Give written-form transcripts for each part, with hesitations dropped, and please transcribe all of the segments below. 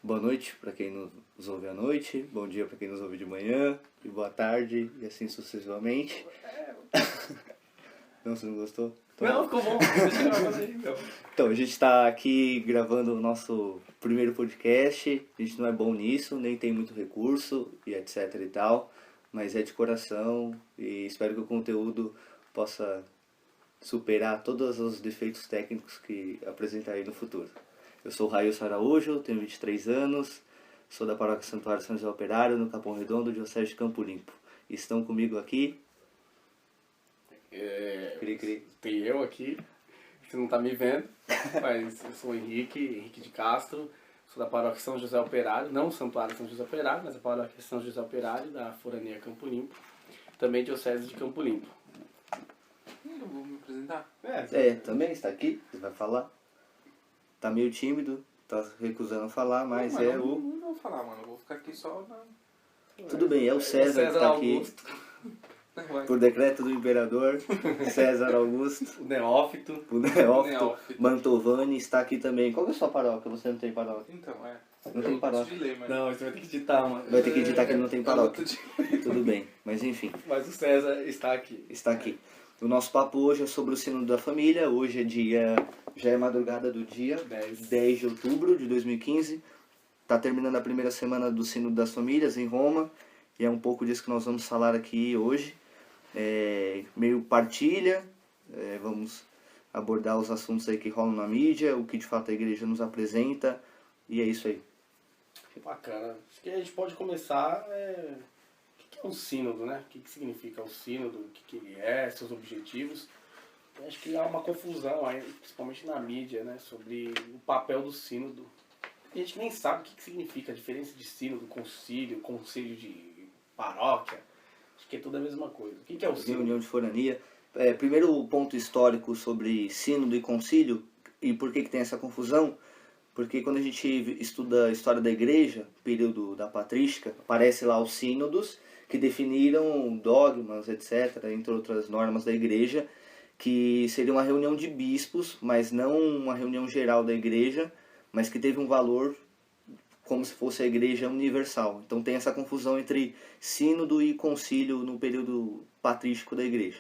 Boa noite para quem nos ouve à noite, bom dia para quem nos ouve de manhã, e boa tarde, e assim sucessivamente. Não, você não gostou? Não, ficou bom. Deixa eu gravar aí, então. Então, a gente está aqui gravando o nosso primeiro podcast. A gente não é bom nisso, nem tem muito recurso e etc e tal, mas é de coração e espero que o conteúdo possa superar todos os defeitos técnicos que apresentarei no futuro. Eu sou o Railson Araújo, tenho 23 anos, sou da Paróquia Santuário São José Operário, no Capão Redondo, diocese de Campo Limpo. Estão comigo aqui... Tem eu aqui, você não tá me vendo, mas eu sou o Henrique de Castro, sou da Paróquia São José Operário, não o Santuário São José Operário, mas a Paróquia São José Operário, da Forania Campo Limpo, também diocese de Campo Limpo. Eu vou me apresentar. Também está aqui, você vai falar. Tá meio tímido, tá recusando falar, mas não, é não, o... Não vou falar, mano, eu vou ficar aqui só na... Tudo bem, é o César que está aqui, Augusto, por decreto do imperador, César Augusto, o Neófito. o Neófito, Neófito. Mantovani está aqui também. Qual que é a sua paróquia? Você não tem paróquia? Então, Não tem eu paróquia. gosto de ler, mas... Não, você vai ter que editar, mano. Vai ter que editar que ele não tem paróquia. outro dia. Tudo bem, mas enfim, Mas o César está aqui. está aqui. O nosso papo hoje é sobre o Sínodo da Família. Hoje já é madrugada do dia 10 de outubro de 2015. Está terminando a primeira semana do Sínodo das Famílias em Roma. E é um pouco disso que nós vamos falar aqui hoje. Meio partilha, vamos abordar os assuntos aí que rolam na mídia, o que de fato a igreja nos apresenta. E é isso aí. Bacana. Acho que a gente pode começar... O que é um sínodo, né? O que significa o sínodo? O que ele é, seus objetivos? Eu acho que há uma confusão aí, principalmente na mídia, né? Sobre o papel do sínodo. A gente nem sabe o que significa a diferença de sínodo, conselho de paróquia. Acho que é tudo a mesma coisa. O que é o sínodo? Reunião de forania. Primeiro o ponto histórico sobre sínodo e concílio e por que tem essa confusão. Porque quando a gente estuda a história da igreja, período da patrística, aparece lá os sínodos que definiram dogmas, etc., entre outras normas da igreja, que seria uma reunião de bispos, mas não uma reunião geral da igreja, mas que teve um valor como se fosse a igreja universal. Então tem essa confusão entre sínodo e concílio no período patrístico da igreja.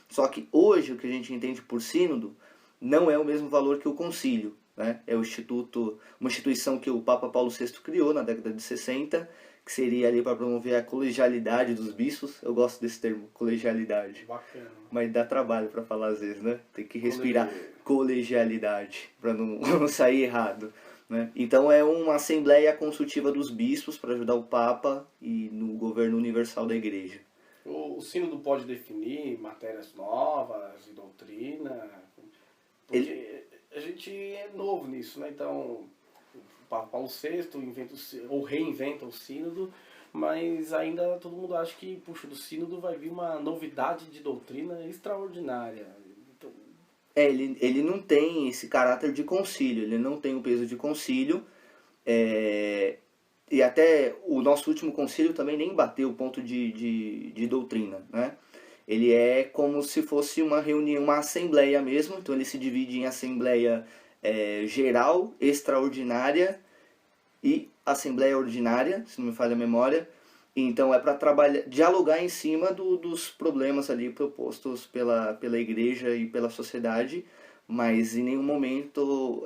Só que hoje o que a gente entende por sínodo não é o mesmo valor que o concílio, né? É uma instituição que o Papa Paulo VI criou na década de 60, que seria ali para promover a colegialidade dos bispos. Eu gosto desse termo, colegialidade. Bacana. Mas dá trabalho para falar às vezes, né? Tem que respirar colegialidade para não sair errado, né? Então é uma assembleia consultiva dos bispos para ajudar o Papa e no governo universal da igreja. O sínodo pode definir matérias novas e doutrina, porque a gente é novo nisso, né? Então, o Papa Paulo VI reinventa o sínodo, mas ainda todo mundo acha que, puxa, do sínodo vai vir uma novidade de doutrina extraordinária. Então... Ele não tem esse caráter de concílio, ele não tem o peso de concílio, e até o nosso último concílio também nem bateu o ponto de doutrina, né? Ele é como se fosse uma reunião, uma assembleia mesmo, então ele se divide em assembleia geral, extraordinária e assembleia ordinária, se não me falha a memória. Então é para dialogar em cima dos problemas ali propostos pela igreja e pela sociedade, mas em nenhum momento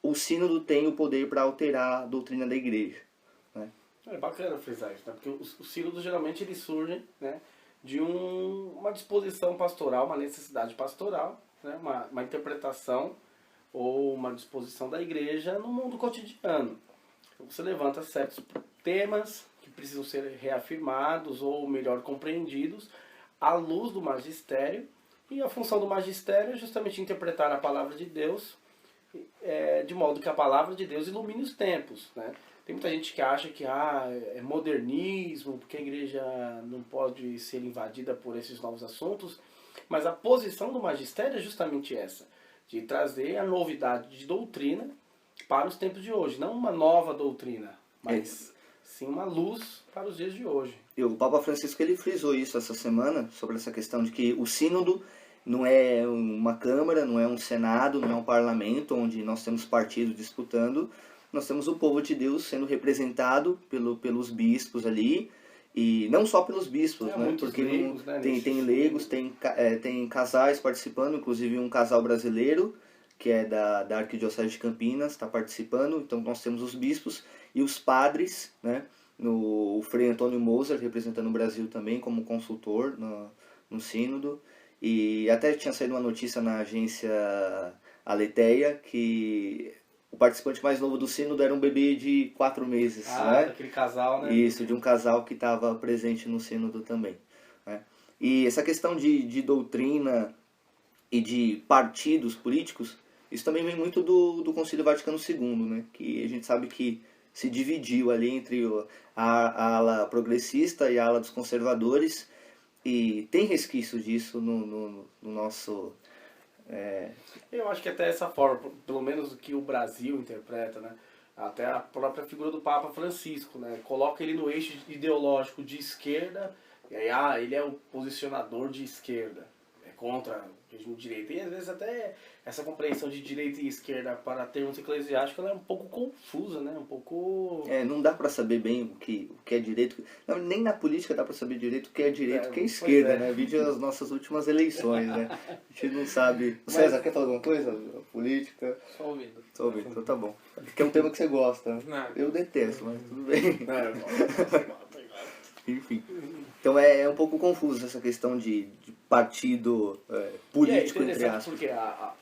o sínodo tem o poder para alterar a doutrina da igreja, né? É bacana frisar isso, né? Porque os sínodos geralmente eles surgem, né, de uma disposição pastoral, uma necessidade pastoral, né, uma interpretação ou uma disposição da igreja no mundo cotidiano. Então, você levanta certos temas que precisam ser reafirmados ou melhor compreendidos à luz do magistério, e a função do magistério é justamente interpretar a palavra de Deus de modo que a palavra de Deus ilumine os tempos, né? Tem muita gente que acha que é modernismo, porque a igreja não pode ser invadida por esses novos assuntos, mas a posição do magistério é justamente essa, de trazer a novidade de doutrina para os tempos de hoje. Não uma nova doutrina, mas sim uma luz para os dias de hoje. E o Papa Francisco ele frisou isso essa semana, sobre essa questão de que o sínodo não é uma câmara, não é um senado, não é um parlamento onde nós temos partidos disputando, nós temos o povo de Deus sendo representado pelos bispos ali, e não só pelos bispos, né? Porque leigos, né, tem leigos, tem casais participando, inclusive um casal brasileiro, que é da Arquidiocese de Campinas, está participando. Então nós temos os bispos e os padres, né? O Frei Antônio Moser representando o Brasil também como consultor no sínodo. E até tinha saído uma notícia na agência Aleteia que o participante mais novo do sínodo era um bebê de 4 meses. Né? Daquele casal, né? Isso, de um casal que estava presente no sínodo também. Né? E essa questão de doutrina e de partidos políticos, isso também vem muito do Concílio Vaticano II, né? Que a gente sabe que se dividiu ali entre a ala progressista e a ala dos conservadores, e tem resquício disso no nosso... Eu acho que até essa forma, pelo menos o que o Brasil interpreta, né? Até a própria figura do Papa Francisco, né? Coloca ele no eixo ideológico de esquerda, e aí, ele é o posicionador de esquerda, é contra o regime de direita. E às vezes até essa compreensão de direita e esquerda para termos eclesiásticos, ela é um pouco confusa, né? Um pouco... não dá para saber bem o que é direito. Não, nem na política dá para saber direito o que é direito e o que é esquerda, né? Vide as nossas últimas eleições, né? A gente não sabe... César, quer falar alguma coisa? Política? Só ouvindo. Só ouvindo, então tá bom. Porque é um tema que você gosta. Não. Eu detesto, mas tudo bem. Não, Enfim. Então é um pouco confuso essa questão de partido político, e é entre aspas. porque a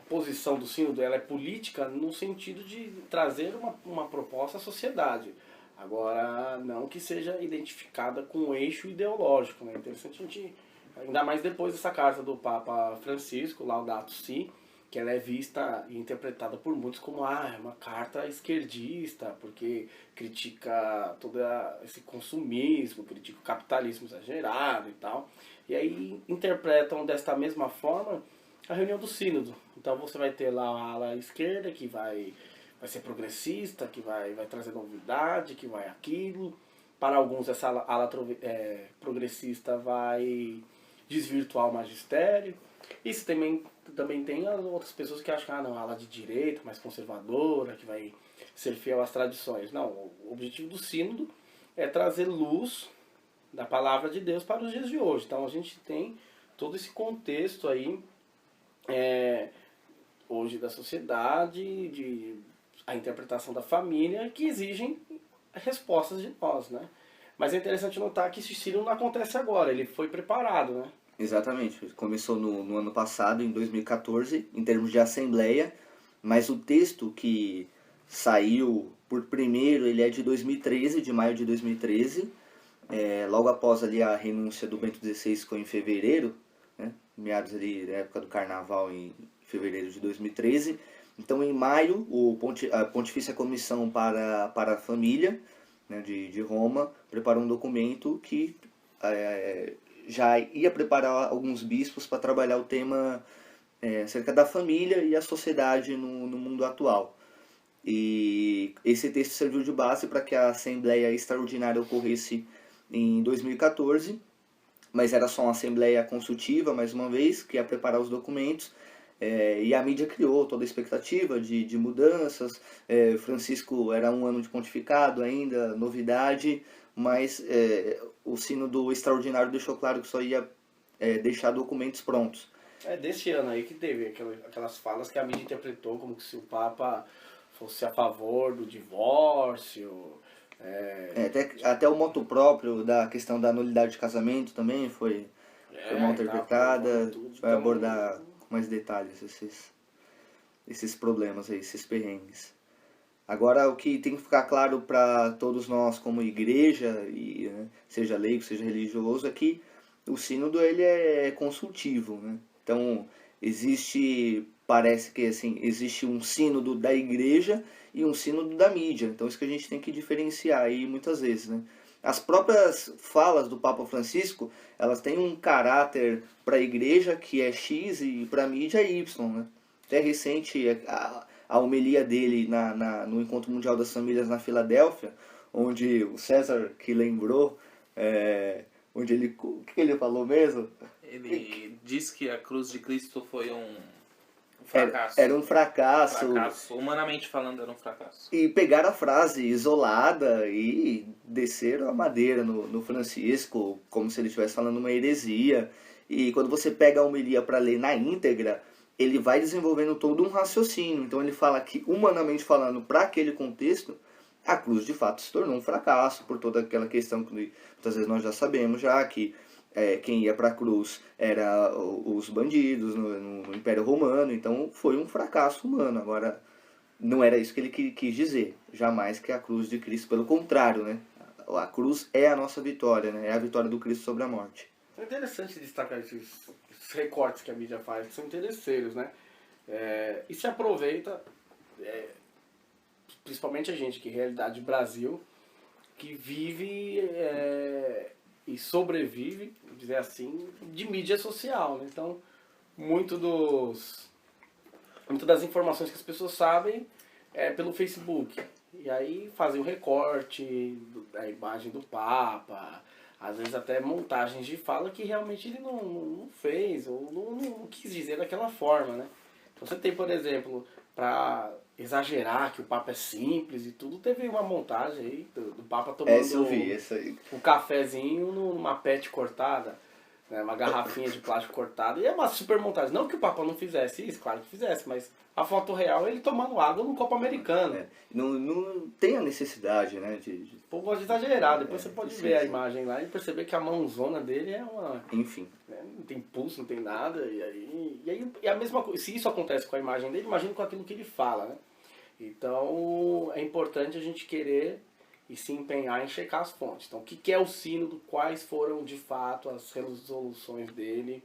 posição do sínodo ela é política no sentido de trazer uma proposta à sociedade. Agora, não que seja identificada com um eixo ideológico. Né? É interessante a gente, ainda mais depois dessa carta do Papa Francisco, Laudato Si, que ela é vista e interpretada por muitos como é uma carta esquerdista, porque critica todo esse consumismo, critica o capitalismo exagerado e tal. E aí interpretam desta mesma forma a reunião do sínodo. Então você vai ter lá a ala esquerda, que vai ser progressista, que vai trazer novidade, que vai aquilo. Para alguns essa ala progressista vai desvirtuar o magistério. Isso também tem as outras pessoas que acham que a ala de direita, mais conservadora, que vai ser fiel às tradições. Não, o objetivo do sínodo é trazer luz da palavra de Deus para os dias de hoje. Então a gente tem todo esse contexto aí hoje da sociedade, a interpretação da família, que exigem respostas de nós, né? Mas é interessante notar que esse sínodo não acontece agora, ele foi preparado, né? Exatamente, começou no ano passado, em 2014, em termos de assembleia, mas o texto que saiu por primeiro, ele é de 2013, de maio de 2013, logo após ali a renúncia do Bento XVI foi em fevereiro, né, meados ali da época do carnaval, em fevereiro de 2013. Então em maio, a Pontifícia Comissão para a Família, né, de Roma preparou um documento que já ia preparar alguns bispos para trabalhar o tema acerca da família e a sociedade no mundo atual. E esse texto serviu de base para que a Assembleia Extraordinária ocorresse em 2014, mas era só uma Assembleia consultiva, mais uma vez, que ia preparar os documentos, e a mídia criou toda a expectativa de mudanças. Francisco era um ano de pontificado ainda, novidade, mas o sínodo extraordinário deixou claro que só ia deixar documentos prontos. Desse ano aí que teve aquelas falas que a mídia interpretou como que se o Papa fosse a favor do divórcio. Até o moto próprio da questão da nulidade de casamento também foi mal interpretada. A gente vai abordar com mais detalhes esses problemas aí, esses perrengues. Agora, o que tem que ficar claro para todos nós como igreja, né, seja leigo, seja religioso, é que o sínodo ele é consultivo. Né? Então, parece que assim, existe um sínodo da igreja e um sínodo da mídia. Então, isso que a gente tem que diferenciar aí muitas vezes. Né? As próprias falas do Papa Francisco, elas têm um caráter para a igreja que é X e para a mídia é Y. Né? Até recente, a homilia dele no Encontro Mundial das Famílias na Filadélfia, onde o César que lembrou, onde o que ele falou mesmo? Ele diz que a cruz de Cristo foi Fracasso. Era um fracasso. Fracasso. Humanamente falando, era um fracasso. E pegaram a frase isolada e desceram a madeira no Francisco, como se ele estivesse falando uma heresia. E quando você pega a homilia para ler na íntegra, ele vai desenvolvendo todo um raciocínio. Então ele fala que, humanamente falando, para aquele contexto, a cruz de fato se tornou um fracasso, por toda aquela questão que muitas vezes nós já sabemos já, que quem ia para a cruz era os bandidos no Império Romano. Então foi um fracasso humano. Agora, não era isso que ele quis dizer. Jamais que a cruz de Cristo, pelo contrário, né? A cruz é a nossa vitória, né? É a vitória do Cristo sobre a morte. É interessante destacar esses recortes que a mídia faz, que são interesseiros, né? E se aproveita, principalmente a gente, que é realidade Brasil, que vive e sobrevive, vamos dizer assim, de mídia social, né? Então, muito das informações que as pessoas sabem é pelo Facebook. E aí fazem o recorte da imagem do Papa, às vezes até montagens de fala que realmente ele não fez, ou não quis dizer daquela forma, né? Então você tem, por exemplo, para exagerar que o Papa é simples e tudo, teve uma montagem aí do Papa tomando Essa eu vi, essa aí. um cafezinho numa pet cortada, né, uma garrafinha de plástico cortada, e é uma super montagem. Não que o Papa não fizesse isso, claro que fizesse, mas a foto real é ele tomando água num copo americano. Não tem a necessidade, né? O povo gosta de exagerar, depois você pode ver a sim. imagem lá e perceber que a mãozona dele é uma... Enfim. né, não tem pulso, não tem nada, e a mesma coisa, se isso acontece com a imagem dele, imagina com aquilo que ele fala, né? Então é importante a gente querer e se empenhar em checar as fontes. Então, o que é o sínodo, quais foram de fato as resoluções dele.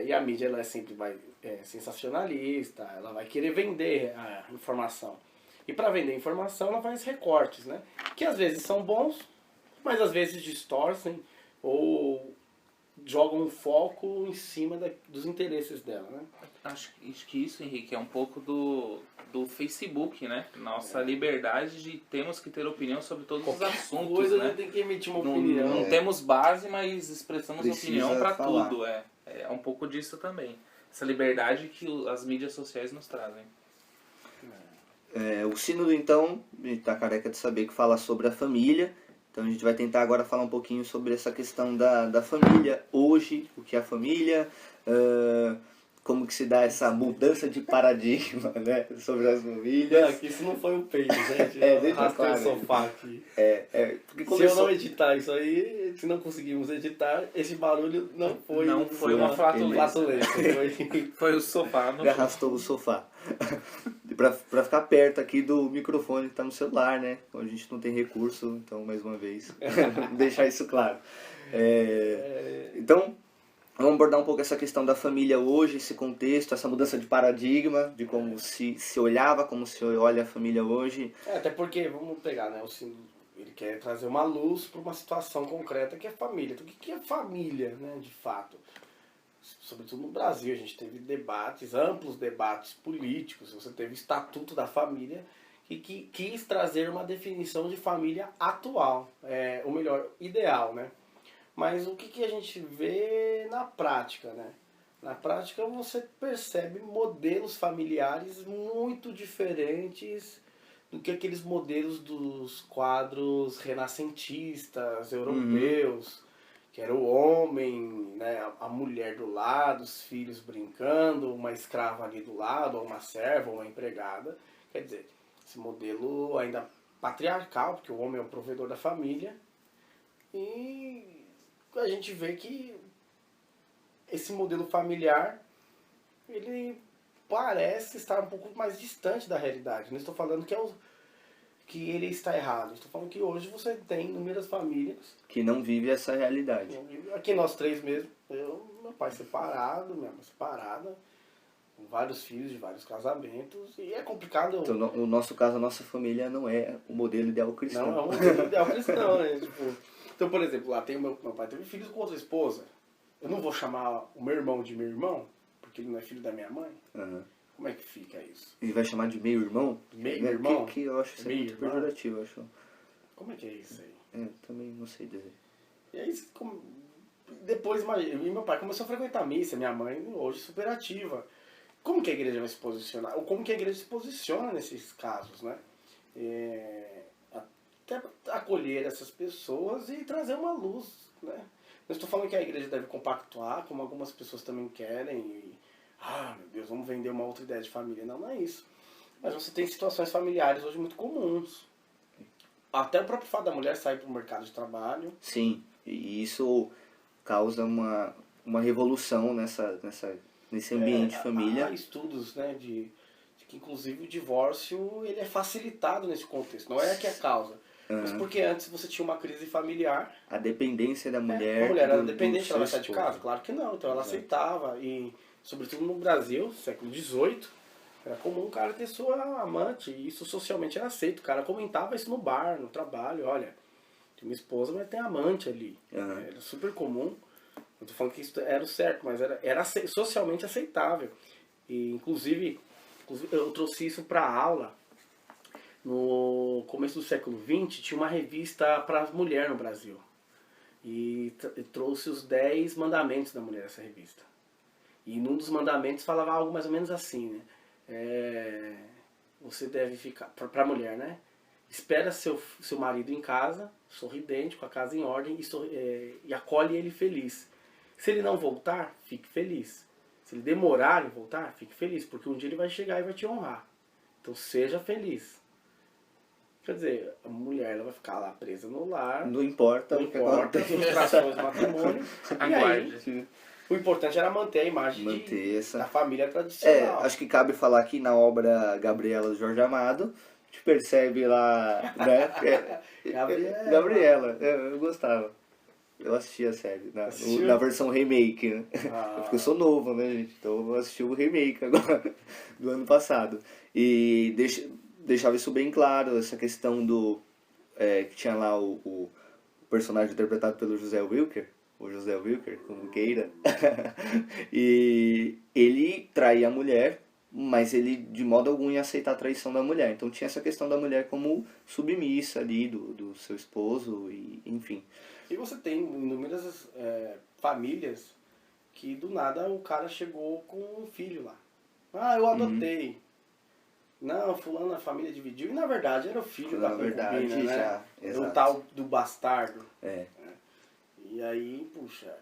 E a mídia ela sempre vai sensacionalista, ela vai querer vender a informação. E para vender informação ela faz recortes, né? Que às vezes são bons, mas às vezes distorcem ou jogam um foco em cima dos interesses dela, né? Acho que isso, Henrique, é um pouco do Facebook, né? Nossa liberdade de termos que ter opinião sobre todos os assuntos, Coisa né? tem que emitir uma Não, opinião. não temos base, mas expressamos Precisa opinião para falar. tudo. É um pouco disso também. Essa liberdade que as mídias sociais nos trazem. O sínodo, então, a gente está careca de saber que fala sobre a família. Então a gente vai tentar agora falar um pouquinho sobre essa questão da família hoje, o que é a família, como que se dá essa mudança de paradigma, né, sobre as famílias. Aqui isso não foi o peito, gente. deixa Arrastei claro. o sofá aqui. Porque Se eu não editar isso aí, se não conseguirmos editar, esse barulho não foi uma flatulência. Foi o sofá. Ele arrastou o sofá. pra ficar perto aqui do microfone que tá no celular, né? A gente não tem recurso, então, mais uma vez, deixar isso claro. Então, vamos abordar um pouco essa questão da família hoje, esse contexto, essa mudança de paradigma, de como se olhava, como se olha a família hoje. Até porque, vamos pegar, né? O sínodo, ele quer trazer uma luz para uma situação concreta que é família. Então, o que é família, né, de fato? Sobretudo no Brasil, a gente teve amplos debates políticos, você teve o Estatuto da Família, que quis trazer uma definição de família atual, ou melhor, ideal, né? Mas o que a gente vê na prática, né? Na prática você percebe modelos familiares muito diferentes do que aqueles modelos dos quadros renascentistas, europeus, que era o homem, né, a mulher do lado, os filhos brincando, uma escrava ali do lado, ou uma serva, ou uma empregada. Quer dizer, esse modelo ainda patriarcal, porque o homem é o provedor da família. E a gente vê que esse modelo familiar, ele parece estar um pouco mais distante da realidade. Não estou falando que ele está errado. Estou falando que hoje você tem inúmeras famílias Que não vive essa realidade. aqui nós três mesmo, meu pai separado, minha mãe separada, com vários filhos de vários casamentos, e é complicado. Então, no nosso caso, a nossa família não é o modelo ideal cristão. Não é um modelo ideal cristão, né? Então, por exemplo, lá tem meu pai teve filhos com outra esposa. Eu não vou chamar o meu irmão de meu irmão, porque ele não é filho da minha mãe. Uhum. Como é que fica isso? Ele vai chamar de meio-irmão? Meio-irmão? Que eu acho que é muito Meio-irmão? pejorativo, eu acho. Como é que é isso aí? Também não sei dizer. E aí, depois, meu pai começou a frequentar a missa, minha mãe hoje super ativa. como que a igreja vai se posicionar? Ou como que a igreja se posiciona nesses casos, né? Até acolher essas pessoas e trazer uma luz, né? Não estou falando que a igreja deve compactuar, como algumas pessoas também querem, meu Deus, vamos vender uma outra ideia de família. Não, não é isso. Mas você tem situações familiares hoje muito comuns. Até o próprio fato da mulher sair para o mercado de trabalho. Sim, e isso causa uma revolução nesse ambiente de família. Há estudos, né, de que inclusive o divórcio ele é facilitado nesse contexto. Não é que é a causa. Mas porque antes você tinha uma crise familiar. A dependência da mulher. A mulher era do dependente, ela vai sair de esposo. casa? Claro que não. Então ela aceitava. E, sobretudo no Brasil, século XVIII, era comum o cara ter sua amante. E isso socialmente era aceito. O cara comentava isso no bar, no trabalho. Olha, tem uma esposa, mas tem amante ali. Era super comum. Não tô falando que isso era o certo, mas era socialmente aceitável. E, inclusive, eu trouxe isso para aula. No começo do século XX, tinha uma revista para as mulheres no Brasil. E trouxe os 10 mandamentos da mulher, essa revista. E num dos mandamentos falava algo mais ou menos assim, né? Você deve ficar, para a mulher, né? Espera seu marido em casa, sorridente, com a casa em ordem, e acolhe ele feliz. Se ele não voltar, fique feliz. Se ele demorar em voltar, fique feliz, porque um dia ele vai chegar e vai te honrar. Então seja feliz. Quer dizer, a mulher ela vai ficar lá presa no lar. Não importa o que acontece. Frustrações do matrimônio. Aguarde. O importante era manter a imagem da família tradicional. Acho que cabe falar aqui na obra Gabriela do Jorge Amado. A gente percebe lá, né? Gabriela, eu gostava. Eu assisti a série, na versão remake, né? Porque eu sou novo, né, gente? Então eu assisti o remake agora, do ano passado. E deixava isso bem claro, essa questão do... que tinha lá o personagem interpretado pelo José Wilker, como queira. E ele traía a mulher, mas ele de modo algum ia aceitar a traição da mulher. Então tinha essa questão da mulher como submissa ali do seu esposo, e enfim. E você tem inúmeras famílias que do nada o cara chegou com um filho lá. Eu adotei. Não, fulano, a família dividiu. E na verdade era o filho da concubina, né? O tal do bastardo. E aí, puxa...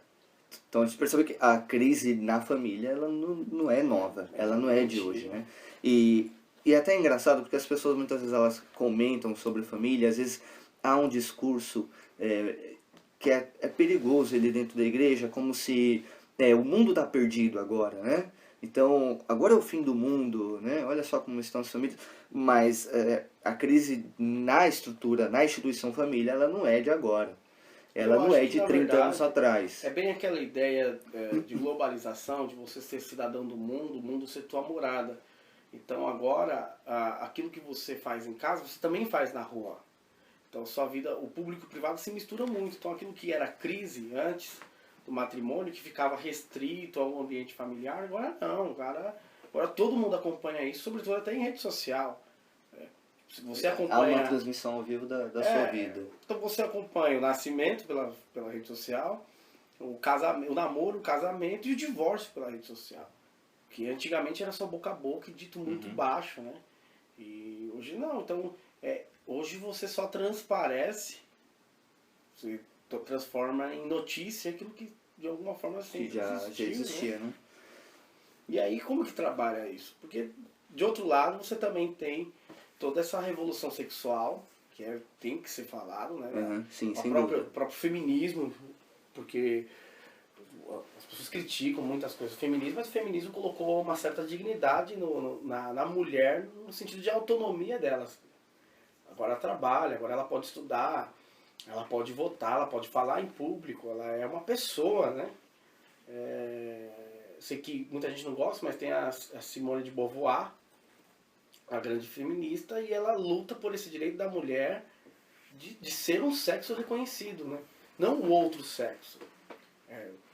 Então a gente percebe que a crise na família, ela não é nova. Ela não é de hoje, né? E até é engraçado porque as pessoas muitas vezes elas comentam sobre família. Às vezes há um discurso que é perigoso ali dentro da igreja, como se o mundo está perdido agora, né? Então, agora é o fim do mundo, né? Olha só como estão as famílias. Mas a crise na estrutura, na instituição família, ela não é de agora. Ela não é de 30 anos atrás. É bem aquela ideia de globalização, de você ser cidadão do mundo, o mundo ser tua morada. Então agora, aquilo que você faz em casa, você também faz na rua. Então sua vida, o público e o privado se mistura muito. Então aquilo que era crise antes do matrimônio, que ficava restrito ao ambiente familiar, agora não, agora todo mundo acompanha isso, sobretudo até em rede social. Se você acompanha... Há uma transmissão ao vivo da sua vida. Então você acompanha o nascimento pela rede social, o namoro, o casamento e o divórcio pela rede social. Que antigamente era só boca a boca e dito muito baixo, né? E hoje não, então hoje você só transparece, você transforma em notícia aquilo que de alguma forma sempre já existia, né? E aí como que trabalha isso? Porque de outro lado você também tem toda essa revolução sexual, que tem que ser falado, né? Sim, o próprio feminismo, porque as pessoas criticam muitas coisas do feminismo, mas o feminismo colocou uma certa dignidade na mulher, no sentido de autonomia delas. Agora ela trabalha, agora ela pode estudar, ela pode votar, ela pode falar em público, ela é uma pessoa, né? Sei que muita gente não gosta, mas tem a Simone de Beauvoir, a grande feminista, e ela luta por esse direito da mulher de ser um sexo reconhecido, né? Não o outro sexo.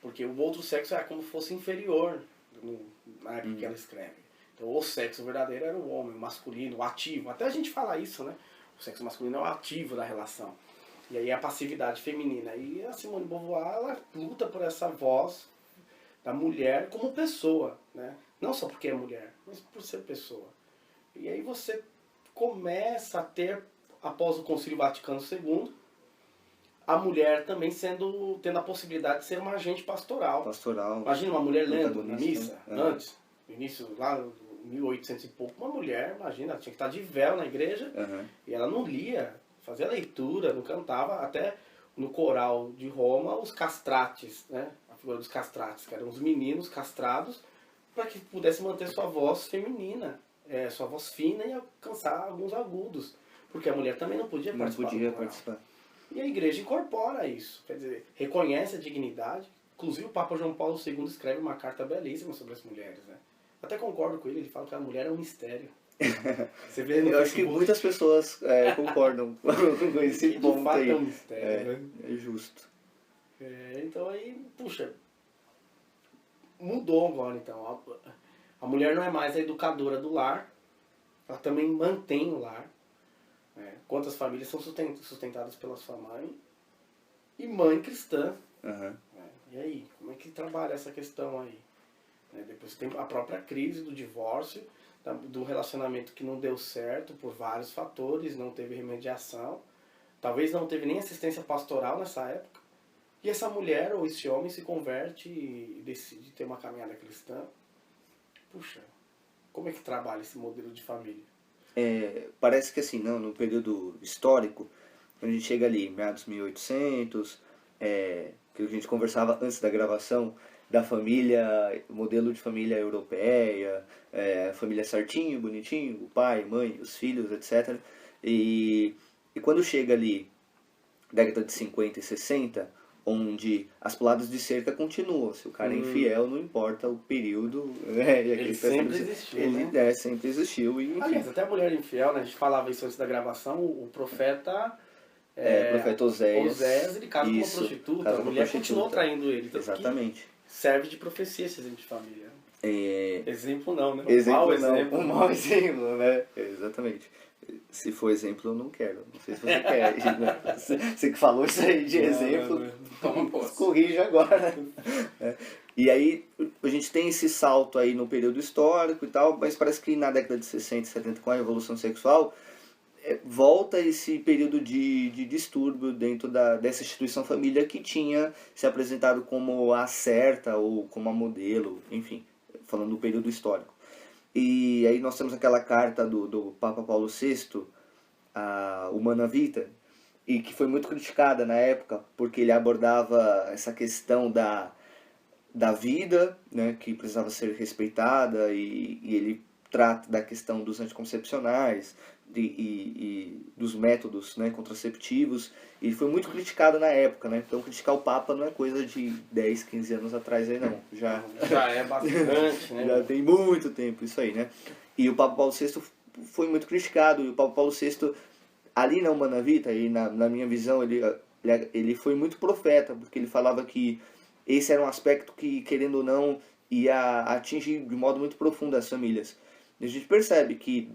Porque o outro sexo é como se fosse inferior na época que ela escreve. Então o sexo verdadeiro era o homem, o masculino, o ativo. Até a gente fala isso, né? O sexo masculino é o ativo da relação. E aí a passividade feminina. E a Simone de Beauvoir, ela luta por essa voz da mulher como pessoa, né? Não só porque é mulher, mas por ser pessoa. E aí você começa a ter, após o Concílio Vaticano II, a mulher também tendo a possibilidade de ser uma agente pastoral. Pastoral. Imagina uma mulher lendo na protagonista, missa, né? antes, no início, lá no 1800 e pouco, uma mulher, imagina, ela tinha que estar de véu na igreja, Aham. e ela não lia, fazia leitura, não cantava, até no coral de Roma, os castrates, né? A figura dos castrates, que eram os meninos castrados, para que pudesse manter sua voz feminina, sua voz fina e alcançar alguns agudos. Porque a mulher também não podia Não participar podia do coral. participar. E a igreja incorpora isso, quer dizer, reconhece a dignidade. Inclusive o Papa João Paulo II escreve uma carta belíssima sobre as mulheres, né? Até concordo com ele fala que a mulher é um mistério. Você vê no Eu acho que Facebook, muitas pessoas concordam com esse que de ponto fato aí. é um mistério, né? É justo. Então aí, puxa, mudou agora então. A mulher não é mais a educadora do lar, ela também mantém o lar. Né? Quantas famílias são sustentadas pela sua mãe e mãe cristã. Aham. E aí, como é que trabalha essa questão aí? Depois tem a própria crise do divórcio, do relacionamento que não deu certo por vários fatores, não teve remediação, talvez não teve nem assistência pastoral nessa época. E essa mulher ou esse homem se converte e decide ter uma caminhada cristã. Puxa, como é que trabalha esse modelo de família? Parece que assim, não, no período histórico, quando a gente chega ali, meados 1800, que a gente conversava antes da gravação, da família, modelo de família europeia, família certinho, bonitinho, o pai, mãe, os filhos, etc. E quando chega ali, década de 50 e 60, onde as puladas de cerca continuam. Se o cara é infiel, não importa o período. Ele sempre existiu, ele, né? sempre existiu. E, enfim, Aliás, até a mulher infiel, né? A gente falava isso antes da gravação, o profeta... profeta Oséias. ele casa com uma Isso, prostituta, casa a com uma mulher prostituta. continuou traindo ele. Tanto Exatamente. que serve de profecia esse exemplo de família. Exemplo não, né? Exemplo Mau não, exemplo. um mau exemplo, né? Exatamente. Se for exemplo, eu não quero. Não sei se você quer. Né? Você que falou isso aí de exemplo, Toma posse. corrija agora. E aí, a gente tem esse salto aí no período histórico e tal, mas parece que na década de 60 e 70, com a Revolução Sexual, volta esse período de distúrbio dentro dessa instituição família que tinha se apresentado como a certa ou como a modelo, enfim, falando do período histórico. E aí nós temos aquela carta do Papa Paulo VI, a Humana Vitae, e que foi muito criticada na época, porque ele abordava essa questão da vida, né, que precisava ser respeitada, e ele trata da questão dos anticoncepcionais e dos métodos, né, contraceptivos, e foi muito criticado na época, né? Então criticar o Papa não é coisa de 10, 15 anos atrás aí não, já é bastante, né? já tem muito tempo isso aí, né? E o Papa Paulo VI foi muito criticado, e o Papa Paulo VI, ali na Humana Vitae, e na minha visão, ele foi muito profeta, porque ele falava que esse era um aspecto que, querendo ou não, ia atingir de modo muito profundo as famílias. E a gente percebe que,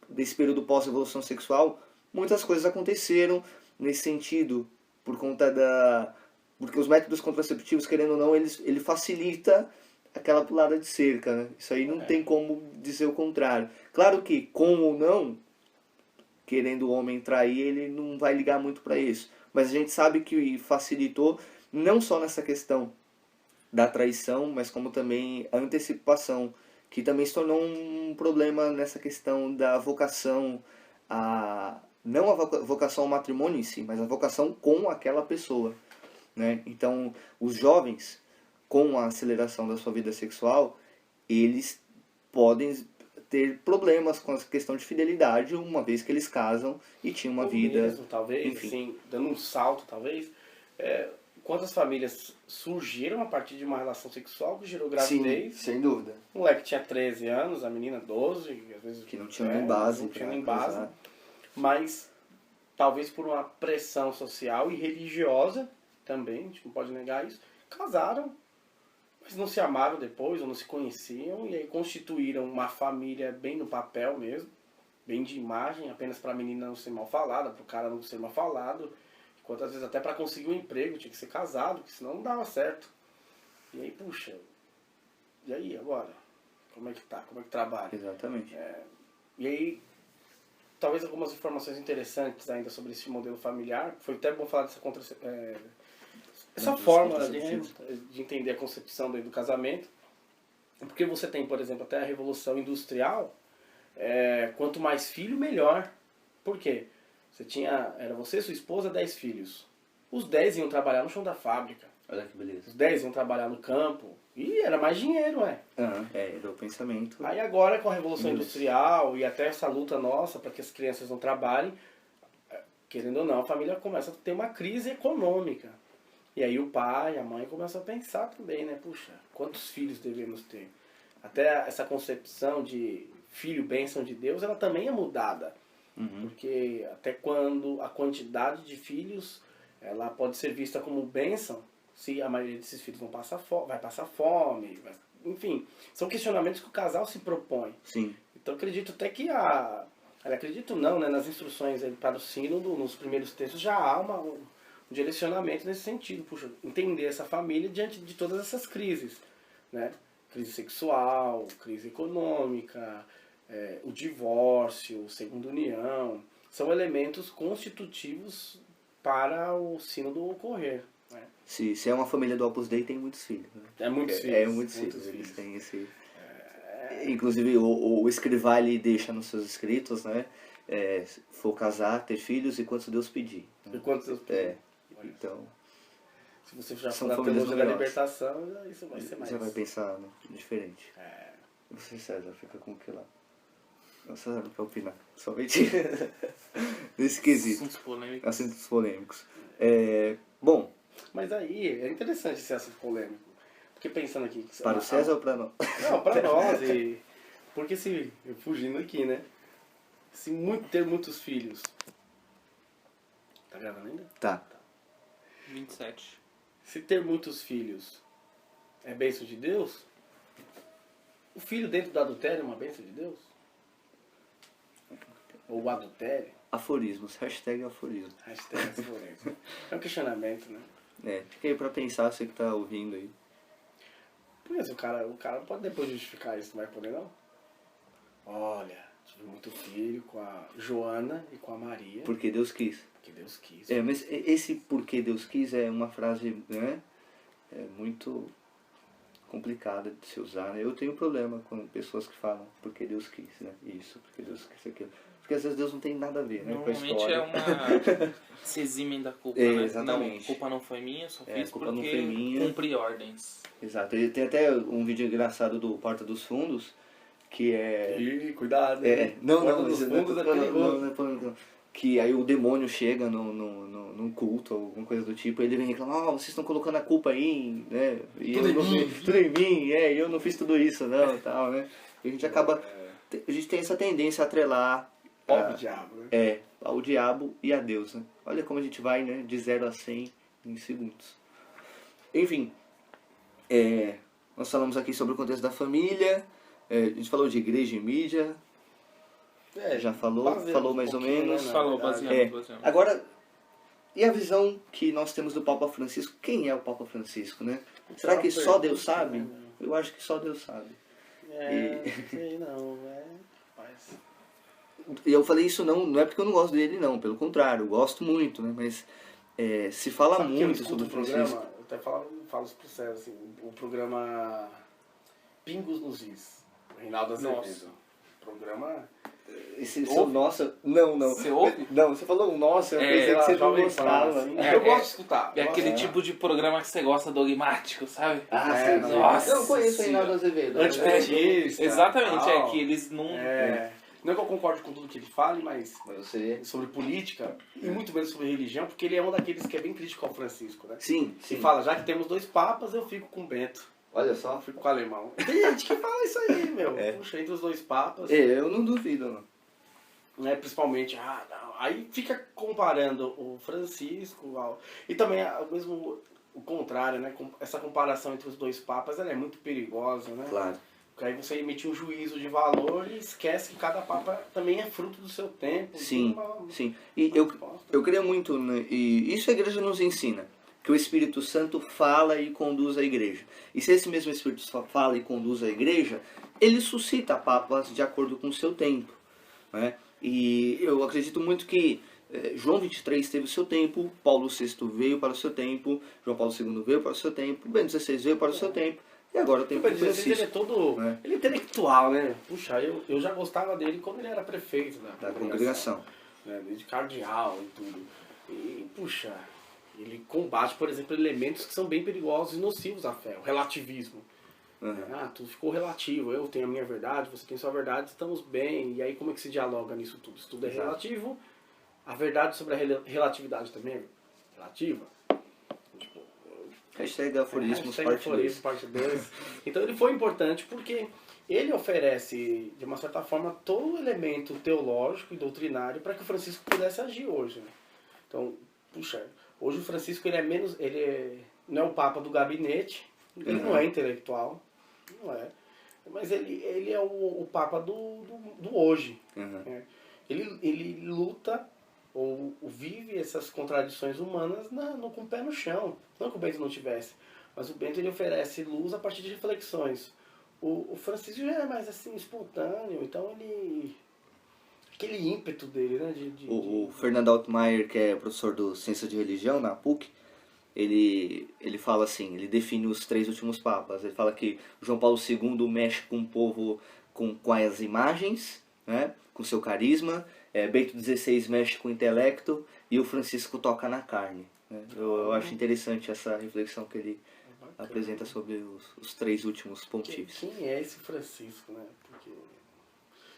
desse período pós-revolução sexual, muitas coisas aconteceram nesse sentido, por conta porque os métodos contraceptivos, querendo ou não, ele facilita aquela pulada de cerca, né? Isso aí não tem como dizer o contrário. Claro que, com ou não, querendo o homem trair, ele não vai ligar muito para isso. Mas a gente sabe que facilitou, não só nessa questão da traição, mas como também a antecipação, que também se tornou um problema nessa questão da vocação, não a vocação ao matrimônio em si, mas a vocação com aquela pessoa, né? Então, os jovens, com a aceleração da sua vida sexual, eles podem ter problemas com a questão de fidelidade, uma vez que eles casam e tinham uma vida... Mesmo, talvez, enfim. assim, dando um salto, talvez, quantas famílias surgiram a partir de uma relação sexual que gerou gravidez? Sim, sem dúvida. O moleque tinha 13 anos, a menina 12, às vezes... Que não tinha nem base. Não tinha pra nem base. casar. Mas, talvez por uma pressão social e religiosa, também, a gente não pode negar isso, casaram, mas não se amaram depois, ou não se conheciam, e aí constituíram uma família bem no papel mesmo, bem de imagem, apenas para a menina não ser mal falada, para o cara não ser mal falado, enquanto às vezes até para conseguir um emprego tinha que ser casado, porque senão não dava certo. E aí, puxa, e aí agora? como é que tá, como é que trabalha. Exatamente. E aí, talvez algumas informações interessantes ainda sobre esse modelo familiar. Foi até bom falar dessa essa forma de entender a concepção do casamento. Porque você tem, por exemplo, até a Revolução Industrial, quanto mais filho, melhor. Por quê? Era você e sua esposa, 10 filhos. Os 10 iam trabalhar no chão da fábrica. Olha que beleza. Os 10 iam trabalhar no campo. E era mais dinheiro, Do pensamento. Aí agora, com a Revolução Industrial e até essa luta nossa para que as crianças não trabalhem, querendo ou não, a família começa a ter uma crise econômica. E aí o pai, a mãe começam a pensar também, né? Puxa, quantos filhos devemos ter? Até essa concepção de filho, bênção de Deus, ela também é mudada. Porque até quando a quantidade de filhos, ela pode ser vista como bênção, se a maioria desses filhos vai passar fome, enfim. São questionamentos que o casal se propõe. Sim. Então acredito até que acredito não, né? Nas instruções para o sínodo, nos primeiros textos, já há um direcionamento nesse sentido. Puxa, entender essa família diante de todas essas crises, né? Crise sexual, crise econômica, o divórcio, segunda união, são elementos constitutivos para o sínodo ocorrer. Né? Se é uma família do Opus Dei, tem muitos filhos. Né? Muitos filhos. Muitos filhos. Eles têm esse... Inclusive, o escrivá, ele deixa nos seus escritos, né? Se for casar, ter filhos e quantos Deus pedir. Né? E quantos Deus pedir. Então... Se você já for na teologia da libertação, isso vai ser mais... Você vai pensar, né? Diferente. Você, César, fica com o que lá? Não, César não quer opinar. Só mentira. Nesse quesito. Assuntos polêmicos. Bom... Mas aí, é interessante esse assunto polêmico. Porque pensando aqui... Para o César ou para nós? Não, para nós. Porque fugindo aqui, né? Ter muitos filhos... Tá gravando ainda? Tá. 27. Se ter muitos filhos é bênção de Deus, o filho dentro do adultério é uma bênção de Deus? Ou o adultério? Aforismos. Hashtag aforismo. Hashtag aforismo. É um questionamento, né? Fica aí pra pensar, você que tá ouvindo aí. Mas o cara não pode depois justificar isso, não vai poder não? Olha, tive muito filho com a Joana e com a Maria. Porque Deus quis. Porque Deus quis. Mas esse porque Deus quis é uma frase, né? Muito complicada de se usar, né? Eu tenho problema com pessoas que falam porque Deus quis, né? Isso, porque Deus quis aquilo. Porque às vezes Deus não tem nada a ver, né? Com a história. se eximem da culpa, né? Exatamente. Não, a culpa não foi minha, só fiz culpa porque não foi minha. cumpri ordens. Exato. E tem até um vídeo engraçado do Porta dos Fundos, que Ih, cuidado. Não, dos Fundos é perigoso. não. Que aí o demônio chega num culto, ou alguma coisa do tipo, e ele vem reclamar, vocês estão colocando a culpa aí, né? E tudo em mim, e eu não fiz tudo isso, não, tal, né? E a gente acaba... A gente tem essa tendência a atrelar... Pobre diabo, né? Ao diabo e a Deus, né? Olha como a gente vai, né? De 0 a 100 em segundos. Enfim, nós falamos aqui sobre o contexto da família, a gente falou de igreja e mídia... já falou mais ou menos. Né, falou, baseado. Agora, e a visão que nós temos do Papa Francisco? Quem é o Papa Francisco, né? Será que só Deus sabe? Eu acho que só Deus sabe. Não sei não, mas... E eu falei isso não é porque eu não gosto dele, não. Pelo contrário, eu gosto muito, né? Mas se fala Sabe muito sobre o programa, Francisco. eu até falo isso pro César, assim, o programa Pingos nos Is, o Reinaldo Azevedo. Nossa. Programa... Esse seu nossa... Não. Você ouve? Não, você falou nossa, eu pensei que você não gostava. Assim. Eu gosto de escutar. É aquele tipo de programa que você gosta dogmático, sabe? Sim. Nossa, Eu não conheço o Reinaldo Azevedo. Antipetista. Exatamente, tal. que eles não... Não é que eu concorde com tudo que ele fale, mas Você... sobre política e muito menos sobre religião, porque ele é um daqueles que é bem crítico ao Francisco, né? Sim. E fala, já que temos 2 papas, eu fico com Bento. Olha só. Eu fico com o alemão. Tem gente que fala isso aí, meu. Puxa, entre os 2 papas. Eu não duvido, não. Né, principalmente, não. Aí fica comparando o Francisco e também mesmo o contrário, né? Essa comparação entre os 2 papas, ela é muito perigosa, né? Claro. Porque aí você emite um juízo de valor e esquece que cada papa também é fruto do seu tempo. Sim. E eu creio muito, né? E isso a igreja nos ensina. que o Espírito Santo fala e conduz a igreja. E se esse mesmo Espírito fala e conduz a igreja, ele suscita papas de acordo com o seu tempo, né? E eu acredito muito que João 23 teve o seu tempo, Paulo VI veio para o seu tempo, João Paulo II veio para o seu tempo, Bento XVI veio para o seu tempo, e agora o tempo do Francisco. Ele é todo ele é intelectual, né? Puxa, eu já gostava dele quando ele era prefeito da congregação. Né? De cardeal e tudo. E, puxa, ele combate, por exemplo, elementos que são bem perigosos e nocivos à fé. O relativismo. Tudo ficou relativo. Eu tenho a minha verdade, você tem a sua verdade, estamos bem. E aí como é que se dialoga nisso tudo? Isso tudo é relativo. A verdade sobre a relatividade também é relativa. Tipo, Hashtag aforismos parte 2. Então ele foi importante porque ele oferece, de uma certa forma, todo o elemento teológico e doutrinário para que o Francisco pudesse agir hoje. Né? Então, puxa, hoje o Francisco não é o Papa do gabinete, ele não é intelectual, não é, mas ele é o Papa do hoje. Né? Ele luta ou vive essas contradições humanas com o pé no chão. Não que o Bento não tivesse, mas o Bento ele oferece luz a partir de reflexões. O Francisco já é mais assim, espontâneo, então aquele ímpeto dele, né? O Fernando Altmaier, que é professor do Ciência de Religião na PUC, ele fala assim, ele define os 3 últimos papas. Ele fala que João Paulo II mexe com o povo com as imagens, né? Com seu carisma. Bento XVI mexe com o intelecto e o Francisco toca na carne. Né? Eu acho interessante essa reflexão que ele apresenta sobre os 3 últimos pontífices. Quem é esse Francisco, né? Porque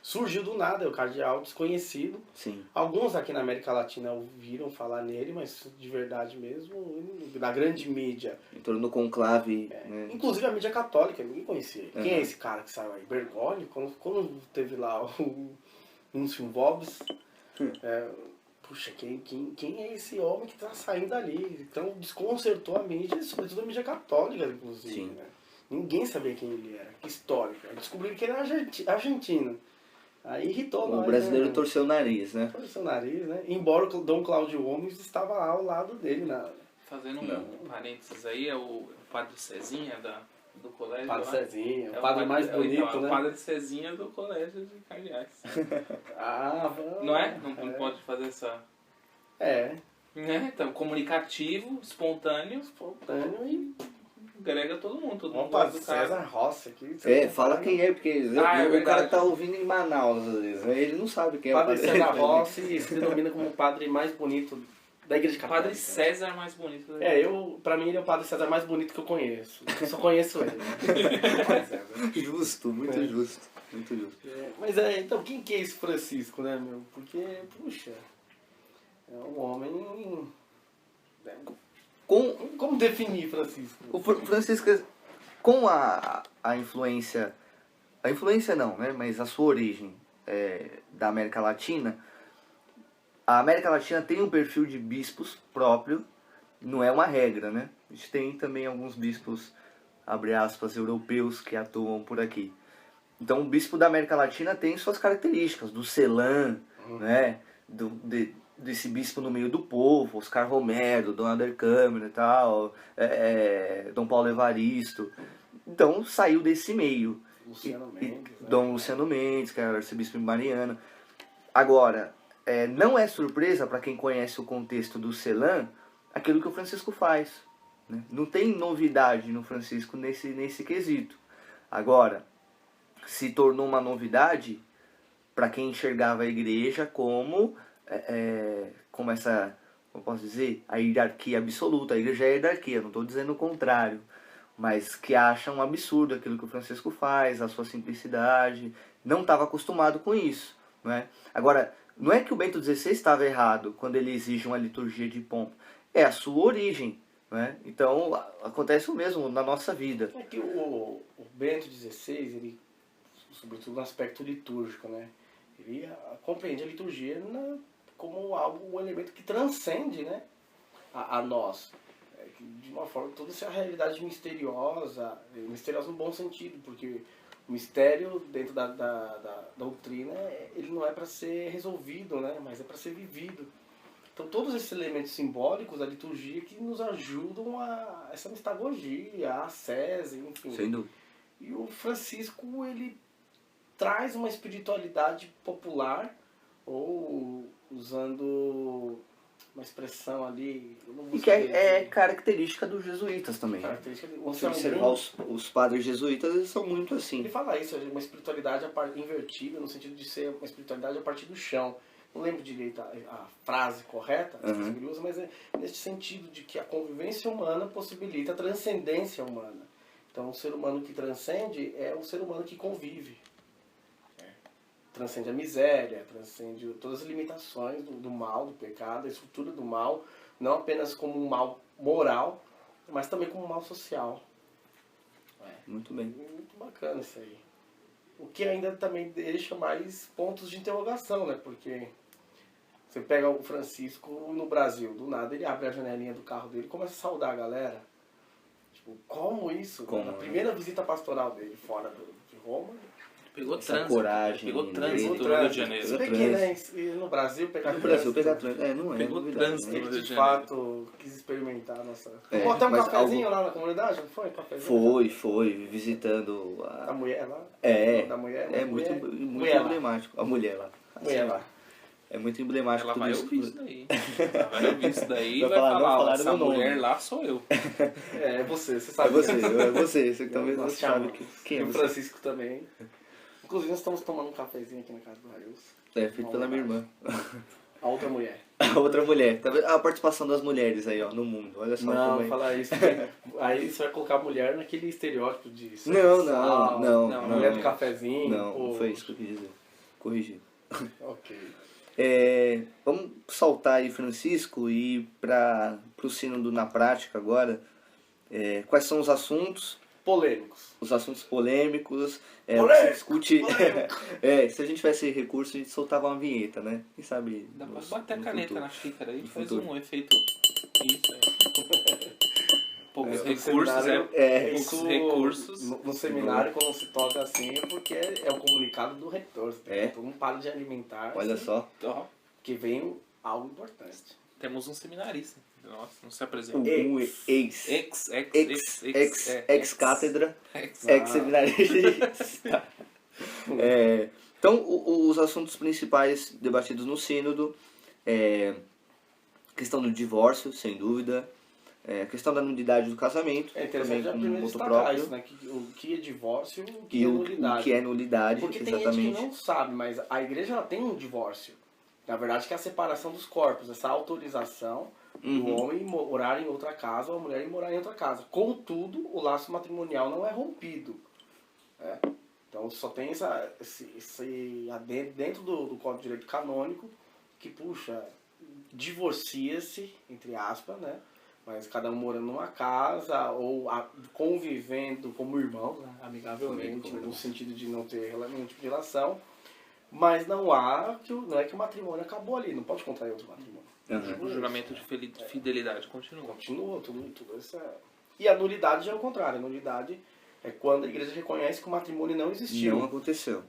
surgiu do nada, é o cardeal desconhecido. Sim. Alguns aqui na América Latina ouviram falar nele, mas de verdade mesmo, da grande mídia. Entrou no conclave. Né? Inclusive a mídia católica, ninguém conhecia. Quem é esse cara que saiu aí? Bergoglio? Quando teve lá o Núncio Vobis, puxa, quem é esse homem que está saindo dali? Então desconcertou a mídia, sobretudo a mídia católica, inclusive. Sim. Né? Ninguém sabia quem ele era, que histórico. Descobriram que ele era argentino. Aí irritou nós. O brasileiro né? torceu o nariz, né? Torceu o nariz, né? Embora o Dom Cláudio Gomes estava lá ao lado dele. Fazendo um parênteses aí, é o Padre Cezinha do colégio. Padre lá. Cezinha, o padre mais bonito, então, né? O Padre Cezinha do colégio de cardeais. Não é? Não pode fazer essa... É. Né? Então, comunicativo, espontâneo e... agrega todo mundo. Vamos para César Rossi aqui. Fala quem é, porque o cara tá ouvindo em Manaus, às vezes. Ele não sabe quem é o Padre César Rossi se denomina como o padre mais bonito da Igreja Católica. Padre César mais bonito. Pra mim ele é o Padre César mais bonito que eu conheço. Eu só conheço ele. Né? Justo, muito justo. Muito justo. Mas então, quem que é esse Francisco, né, meu? Porque, puxa, é um homem... Como definir Francisco? O Francisco, com a influência... A influência não, né? Mas a sua origem da América Latina... A América Latina tem um perfil de bispos próprio, não é uma regra, né? A gente tem também alguns bispos, abre aspas, europeus que atuam por aqui. Então o bispo da América Latina tem suas características, do Celan, né? Desse bispo no meio do povo, Oscar Romero, Dom Helder Câmara e tal, Dom Paulo Evaristo. Então saiu desse meio. Luciano Mendes. Dom Luciano Mendes, que era arcebispo de Mariana. Agora... não é surpresa para quem conhece o contexto do Celan aquilo que o Francisco faz. Né? Não tem novidade no Francisco nesse quesito. Agora, se tornou uma novidade para quem enxergava a igreja como essa, como posso dizer, a hierarquia absoluta. A igreja é a hierarquia, não estou dizendo o contrário. Mas que acham um absurdo aquilo que o Francisco faz, a sua simplicidade. Não estava acostumado com isso. Né? Agora... Não é que o Bento XVI estava errado quando ele exige uma liturgia de pompa. É a sua origem. Né? Então, acontece o mesmo na nossa vida. É que o Bento XVI, ele, sobretudo no aspecto litúrgico, né? Ele compreende a liturgia como um elemento que transcende, né? a nós. De uma forma, toda essa realidade misteriosa no bom sentido, porque... O mistério dentro da doutrina, ele não é para ser resolvido, né? Mas é para ser vivido. Então todos esses elementos simbólicos da liturgia que nos ajudam a essa mistagogia, a ascese, enfim. Sem dúvida. E o Francisco, ele traz uma espiritualidade popular, ou usando uma expressão ali... eu não vou E que é saber, característica dos jesuítas também. característica de Se observar os padres jesuítas, eles são muito assim. Ele fala isso, uma espiritualidade invertida, no sentido de ser uma espiritualidade a partir do chão. Não lembro direito a frase correta que ele usa, mas é nesse sentido de que a convivência humana possibilita a transcendência humana. Então, o ser humano que transcende é o ser humano que convive. Transcende a miséria, transcende todas as limitações do mal, do pecado, a estrutura do mal, não apenas como um mal moral, mas também como um mal social. Muito bem. Muito bacana isso aí. O que ainda também deixa mais pontos de interrogação, né? Porque você pega o Francisco no Brasil, do nada ele abre a janelinha do carro dele e começa a saudar a galera. Tipo, como isso? Como, Na primeira visita pastoral dele fora de Roma... Pegou Essa trânsito. coragem, Pegou né? trânsito Pegou no Rio de Janeiro. Se bem que, né, no Brasil pegar No Brasil, pegar trânsito, trânsito. Não é. Pegou novidade, trânsito. né? ele Rio de de Janeiro. fato quis experimentar a nossa... É, Tomou até um mas cafezinho lá na comunidade, não foi? Cafezinho? Foi, visitando A mulher lá? Da mulher? É Mulher- muito mulher lá. emblemático. A mulher lá. Mulher lá. É muito emblemático Ela tudo vai isso. ouvir isso daí. Ela vai ouvir isso daí e Vai vai falar, não falar, ó, falaram essa meu nome. mulher lá sou eu. É você É sabe. você que talvez Nós você sabe chamamos. quem E é o você. Francisco também. Inclusive, nós estamos tomando um cafezinho aqui na casa do Raius. É, feito pela minha irmã. A outra mulher. A outra mulher. Tá vendo? A participação das mulheres aí, ó, no mundo. Olha só Não, como é. falar isso. Porque aí você vai colocar a mulher naquele estereótipo de Não. mulher do cafezinho. Não, pô. não foi isso que eu quis dizer. Corrigi. Ok. Vamos saltar aí, Francisco, e ir para o sínodo na prática agora. Quais são os assuntos? Polêmicos. Os assuntos polêmicos. Polêmico, O que se discute. polêmico. Se a gente tivesse recurso, a gente soltava uma vinheta, né? Quem sabe. Dá pra no- bater a no caneta futuro. na xícara aí, No faz futuro. um efeito. Isso aí. Poucos No recursos, seminário, poucos isso, recursos. No seminário, quando se toca assim, é porque é o comunicado do reitor. Todo mundo para de alimentar. Olha só. Ó, Que vem algo importante. temos um seminarista. Nossa, não se apresenta. Um ex. Ex-cátedra. Ex-seminarista. Então, os assuntos principais debatidos no sínodo questão do divórcio, sem dúvida, questão da nulidade do casamento, É interessante já também primeiro como moto destacar próprio, isso, né? O que é divórcio, o que e é o nulidade. que é nulidade, Porque tem exatamente. gente que não sabe, mas a igreja ela tem um divórcio. Na verdade, que é a separação dos corpos, essa autorização do homem morar em outra casa ou a mulher morar em outra casa. Contudo, o laço matrimonial não é rompido. Então, só tem esse adendo dentro do Código de Direito Canônico que, puxa, divorcia-se, entre aspas, né? Mas cada um morando numa casa ou convivendo como irmãos, né? Amigavelmente, no sentido de não ter nenhum tipo de relação. Mas não é que o matrimônio acabou ali, não pode contrair outro matrimônio. O juramento de fidelidade continua. Continua, tudo isso é... E a nulidade já é o contrário. A nulidade é quando a igreja reconhece que o matrimônio não existiu. Não aconteceu.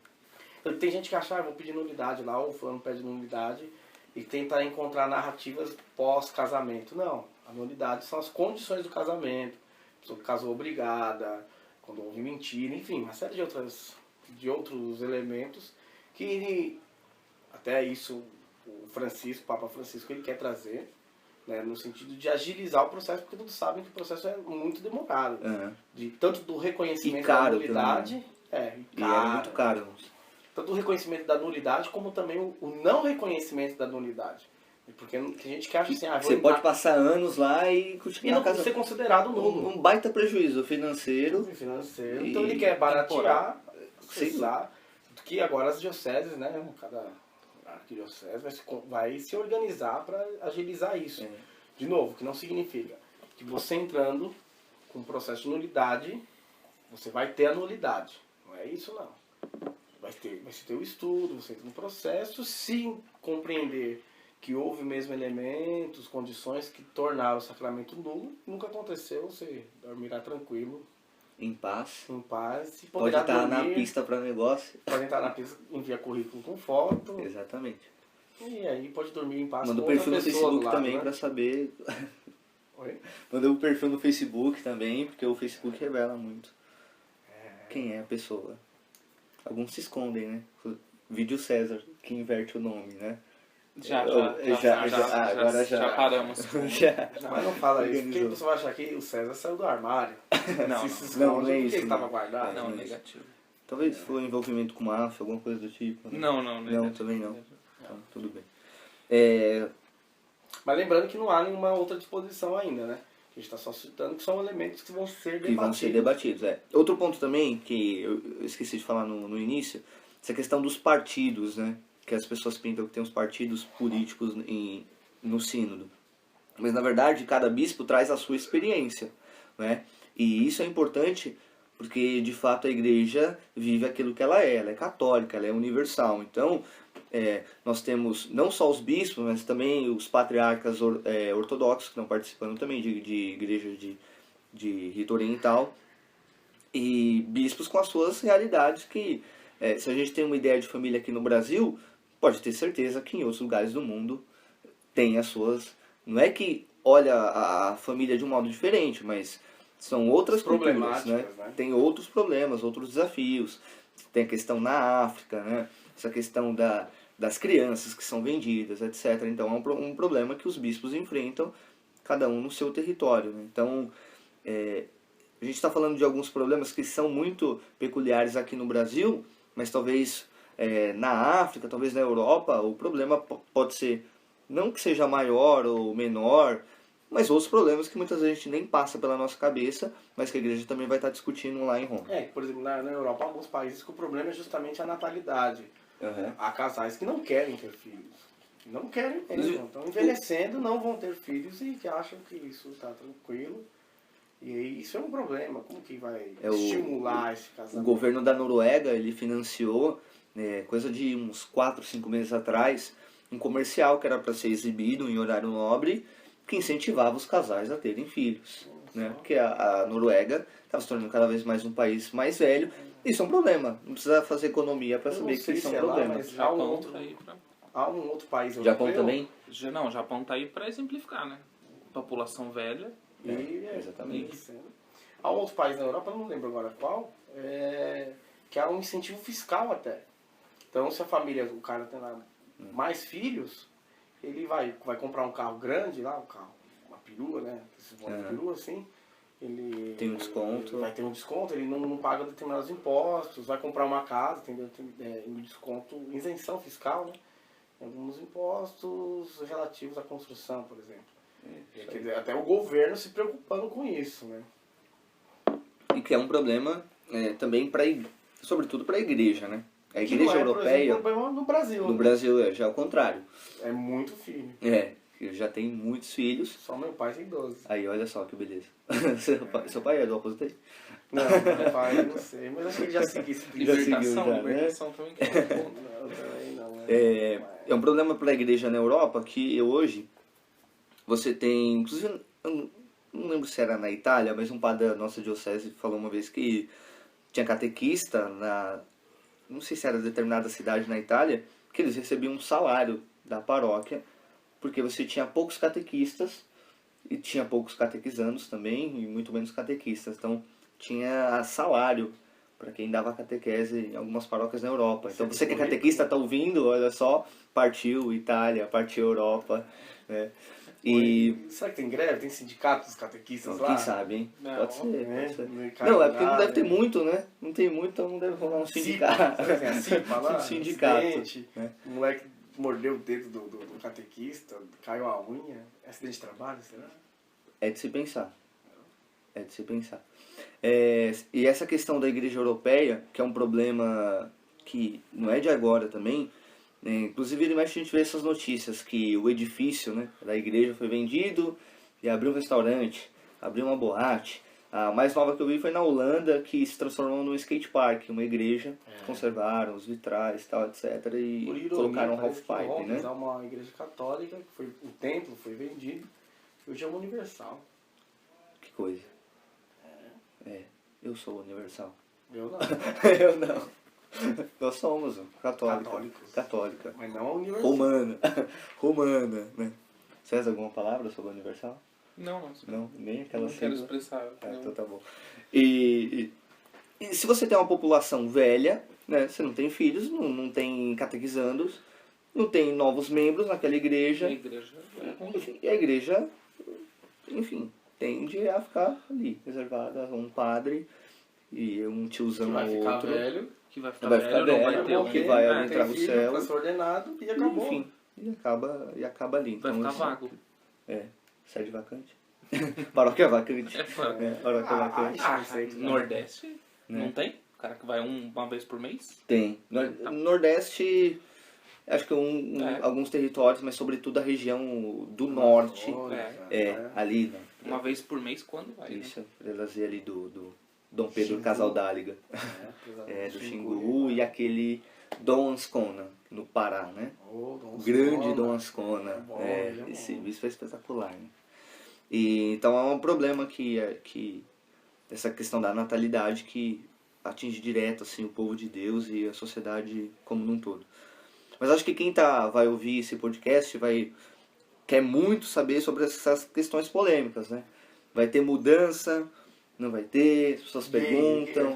Então, tem gente que acha, vou pedir nulidade lá, ou o fulano pede nulidade, e tentar encontrar narrativas pós-casamento. Não, a nulidade são as condições do casamento. A pessoa casou obrigada, quando houve mentira, enfim, uma série de outros elementos que até isso o Papa Francisco, ele quer trazer, né, no sentido de agilizar o processo, porque todos sabem que o processo é muito demorado. Tanto do reconhecimento E caro da nulidade, e era muito caro. tanto o reconhecimento da nulidade, como também o não reconhecimento da nulidade. Porque tem gente que acha assim, Você pode passar anos lá e e continuar não casando. ser considerado nulo. Um baita prejuízo financeiro. Financeiro. E Então ele quer baratear, Sim. cessar, que agora as dioceses, né, cada arquidiocese vai se organizar para agilizar isso. De novo, que não significa que você entrando com um processo de nulidade, você vai ter a nulidade. Não é isso, não. Vai ter o estudo, você entra no processo, se compreender que houve mesmo elementos, condições que tornaram o sacramento nulo, nunca aconteceu, você dormirá tranquilo, Em paz. em paz, e Pode poderá estar na dormir, pista para negócio. pode entrar na pista, envia currículo com foto, Exatamente. E aí pode dormir em paz Manda o com outra perfil no pessoa do Facebook lado, também né? pra saber. Oi? Manda o perfil no Facebook também, porque o Facebook revela muito quem é a pessoa. Alguns se escondem, né? Vídeo César, que inverte o nome, né? Agora Já paramos. Já. Mas não fala isso, porque Organizou. você vai achar que o César saiu do armário. Não, Se esconde, não é porque isso, ele estava não. guardado. não, Não, negativo. Talvez foi envolvimento com máfia, alguma coisa do tipo. Né? Não, Não, também não. negativo. Então, tudo bem. É, Mas lembrando que não há nenhuma outra disposição ainda, né? A gente está só citando que são elementos que vão ser que vão ser debatidos. Outro ponto também, que eu esqueci de falar no início, essa questão dos partidos, né? Que as pessoas pintam que tem os partidos políticos no sínodo. Mas, na verdade, cada bispo traz a sua experiência, né? E isso é importante porque, de fato, a igreja vive aquilo que ela é católica, ela é universal. Então, nós temos não só os bispos, mas também os patriarcas ortodoxos que estão participando também de igrejas de rito oriental, e bispos com as suas realidades que, se a gente tem uma ideia de família aqui no Brasil, pode ter certeza que em outros lugares do mundo tem as suas... Não é que olha a família de um modo diferente, mas são outras culturas, né? Tem outros problemas, outros desafios. Tem a questão na África, né? Essa questão das crianças que são vendidas, etc. Então é um problema que os bispos enfrentam, cada um no seu território, né? Então, a gente está falando de alguns problemas que são muito peculiares aqui no Brasil, mas talvez na África, talvez na Europa, o problema pode ser, não que seja maior ou menor, mas outros problemas que muitas vezes a gente nem passa pela nossa cabeça, mas que a igreja também vai estar discutindo lá em Roma. Por exemplo, na Europa, alguns países que o problema é justamente a natalidade. Uhum. Há casais que não querem ter filhos. Não querem mesmo. Estão envelhecendo, não vão ter filhos e que acham que isso está tranquilo. E aí isso é um problema. Como que vai estimular esse casamento? O governo da Noruega, ele financiou, coisa de uns 4, 5 meses atrás, um comercial que era para ser exibido em horário nobre, que incentivava os casais a terem filhos. Né? Porque a Noruega estava se tornando cada vez mais um país mais velho. Isso é um problema. Não precisa fazer economia para saber que isso é um problema. Mas Há um outro país europeu. Japão também? Não, o Japão está aí para exemplificar, né? População velha. Exatamente. Há um outro país na Europa, eu não lembro agora qual, que há um incentivo fiscal até. Então, se a família, o cara tem lá mais filhos, ele vai comprar um carro grande lá, uma perua, né? Esses de perua, assim. Ele tem um desconto. Vai ter um desconto, ele não paga determinados impostos, vai comprar uma casa, tem um desconto, isenção fiscal, né? Alguns impostos relativos à construção, por exemplo. Quer dizer, até o governo se preocupando com isso, né? E que é um problema também, sobretudo para a igreja, né? A igreja europeia... Por exemplo, um problema no Brasil. No Brasil já é o contrário. É muito filho. Já tem muitos filhos. Só meu pai tem 12. Aí, olha só que beleza. Seu pai é do Opus Dei? Não, meu pai eu não sei, mas acho que ele já seguiu esse Libertação também que é um ponto. Não, também não. É um problema para a igreja na Europa que hoje você tem, inclusive, eu não lembro se era na Itália, mas um padre da nossa diocese falou uma vez que tinha catequista não sei se era determinada cidade na Itália, que eles recebiam um salário da paróquia, porque você tinha poucos catequistas e tinha poucos catequizandos também, e muito menos catequistas. Então tinha salário para quem dava catequese em algumas paróquias na Europa. Então você que é catequista está ouvindo, olha só, partiu Itália, partiu Europa, né? Será que tem greve? Tem sindicato dos catequistas lá? Quem sabe, hein? Não, pode ser. Não, é porque não deve ter muito, né? Não tem muito, então não deve rolar um sindicato. Um sindicato. Né? O moleque mordeu o dedo do catequista, caiu a unha. É acidente de trabalho, será? É de se pensar. E essa questão da igreja europeia, que é um problema que não é de agora também, inclusive ele mexe, a gente vê essas notícias que o edifício, né, da igreja foi vendido e abriu um restaurante, abriu uma boate. A mais nova que eu vi foi na Holanda, que se transformou num skate park, uma igreja, conservaram os vitrais, tal, etc. E colocaram um half-pipe, né? É uma igreja católica, o templo foi vendido, hoje é uma universal. Que coisa. Eu sou universal. Eu não. Eu não. Nós somos católica. Católicos. Católica. Mas não a universal. Romana. Romana, né? Você faz alguma palavra sobre a universal? Não. Não, nem aquela Não quero sigla? expressar. Ah, então tá bom. E se você tem uma população velha, né? Você não tem filhos, não tem catequizandos, não tem novos membros naquela igreja. A igreja é ruim. Enfim, e a igreja, enfim, tende a ficar ali, reservada a um padre e um tiozão Que vai ou ficar outro. velho, Que vai ficar Vai ficar velho, não velho, vai ter um... que vai Ah, entrar tem no filho, céu. vai ser ordenado e acabou. Enfim, e acaba ali. Vai Então, ficar assim, vago. sede vacante. Paróquia vacante. É, Paróquia vacante. Nordeste, Né? não tem? O cara que vai uma vez por mês? Tem. Tá. Nordeste, acho que alguns territórios, mas sobretudo a região do norte. Ali, né? Uma vez por mês, quando vai? Né? Isso, prelazia ali do Dom Pedro Casal d'Áliga. Do Xingu e aquele Dom Ascona, no Pará, né? O grande Dom Ascona. Bom, Esse bispo é espetacular, né? E, então é um problema que essa questão da natalidade que atinge direto assim, o povo de Deus e a sociedade como um todo. Mas acho que quem vai ouvir esse podcast quer muito saber sobre essas questões polêmicas, né? Vai ter mudança, não vai ter, as pessoas perguntam.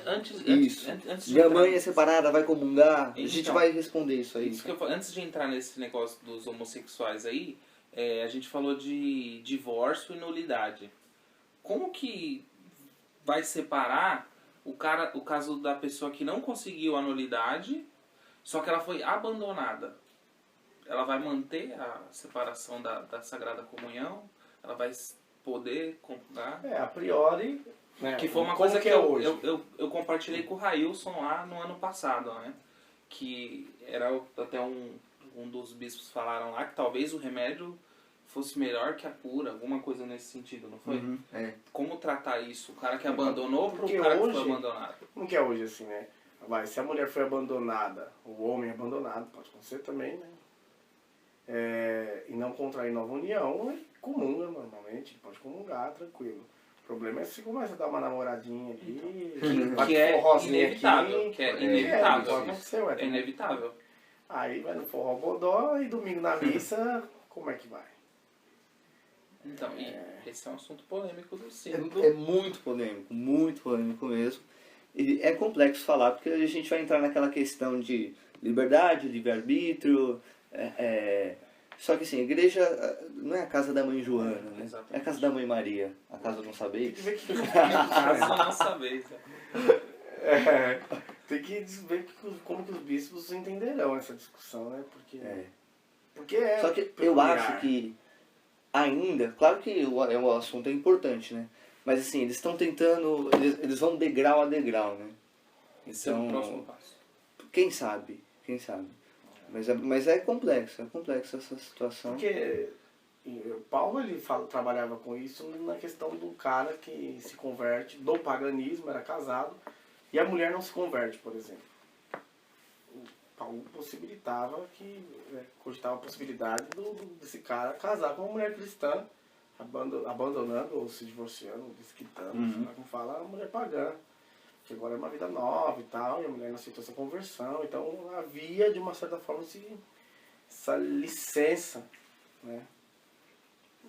Antes minha mãe é separada, vai comungar? A gente vai responder isso aí. Isso que antes de entrar nesse negócio dos homossexuais aí, a gente falou de divórcio e nulidade. Como que vai separar o caso da pessoa que não conseguiu a nulidade, só que ela foi abandonada? Ela vai manter a separação da Sagrada Comunhão? Ela vai poder comungar? A priori... Né? Que foi uma coisa que eu compartilhei com o Railson lá no ano passado, né? Que era até um dos bispos falaram lá que talvez o remédio fosse melhor que a cura, alguma coisa nesse sentido, não foi? Como tratar isso? O cara que abandonou pro cara que foi abandonado? Como que é hoje assim, né? Se a mulher foi abandonada, o homem é abandonado, pode acontecer também, né? E não contrair nova união, ele comunga normalmente, pode comungar, tranquilo. O problema é se começa a dar uma namoradinha ali, que é inevitável. Aqui, Que é inevitável. É inevitável. Aí vai no forró bodó e domingo na missa, como é que vai? Então, esse é um assunto polêmico do sínodo. É muito polêmico mesmo. E é complexo falar, porque a gente vai entrar naquela questão de liberdade, livre-arbítrio. Só que assim, a igreja não é a casa da mãe Joana, né? É a casa da mãe Maria. A casa não sabeis. A casa não sabeis. Tem que ver como que os bispos entenderão essa discussão, né? Porque Só que eu acho que ainda, claro que o assunto é importante, né? Mas assim, eles estão tentando, eles vão degrau a degrau, né? Esse é o próximo passo. Quem sabe? Mas é complexo essa situação. Porque o Paulo trabalhava com isso na questão do cara que se converte do paganismo, era casado, e a mulher não se converte, por exemplo. O Paulo possibilitava cogitava a possibilidade desse cara casar com uma mulher cristã, abandonando ou se divorciando, desquitando, sei lá como fala, a mulher pagã. Que agora é uma vida nova e tal, e a mulher não aceitou essa conversão, então havia de uma certa forma essa licença, né?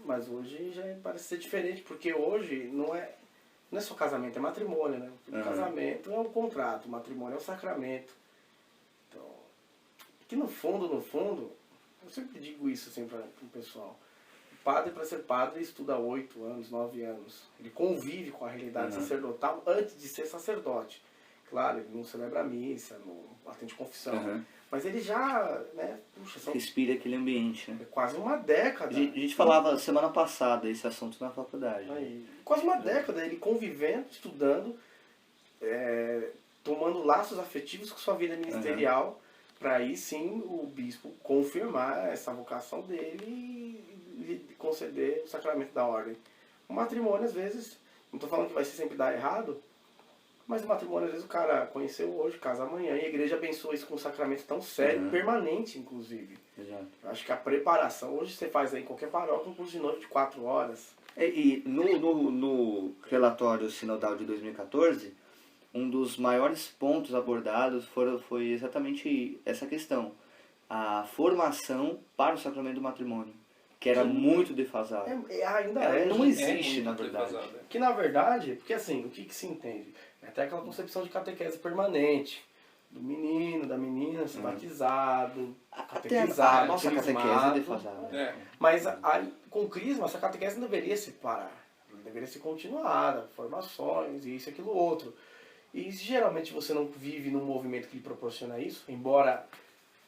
Mas hoje já parece ser diferente, porque hoje não é só casamento, é matrimônio, né? O casamento é o contrato, o matrimônio é o sacramento. Então, que no fundo, eu sempre digo isso assim para o pessoal. O padre, para ser padre, estuda 8 anos, 9 anos. Ele convive com a realidade sacerdotal antes de ser sacerdote. Claro, ele não celebra a missa, não atende confissão. Mas ele já, né? Puxa, respira aquele ambiente, né? É quase uma década. A gente falava semana passada esse assunto na faculdade. Quase uma década, ele convivendo, estudando, tomando laços afetivos com sua vida ministerial, para aí sim o bispo confirmar essa vocação dele e conceder o sacramento da ordem. O matrimônio, às vezes, não estou falando que vai sempre dar errado, mas o matrimônio, às vezes, o cara conheceu hoje, casa amanhã, e a igreja abençoa isso com um sacramento tão sério, permanente, inclusive. Exato. Eu acho que a preparação, hoje você faz aí em qualquer paróquia um curso de noiva de 4 horas. E no relatório sinodal de 2014, um dos maiores pontos abordados foi exatamente essa questão. A formação para o sacramento do matrimônio, que era muito defasada. Não existe, na verdade. Que na verdade, porque assim, o que se entende? É até aquela concepção de catequese permanente. Do menino, da menina, ser batizado, catequizado, a nossa catequese é defasada. Mas com o crisma, essa catequese não deveria se parar. Deveria ser continuada, formações, isso, aquilo, outro. E geralmente você não vive num movimento que lhe proporciona isso, embora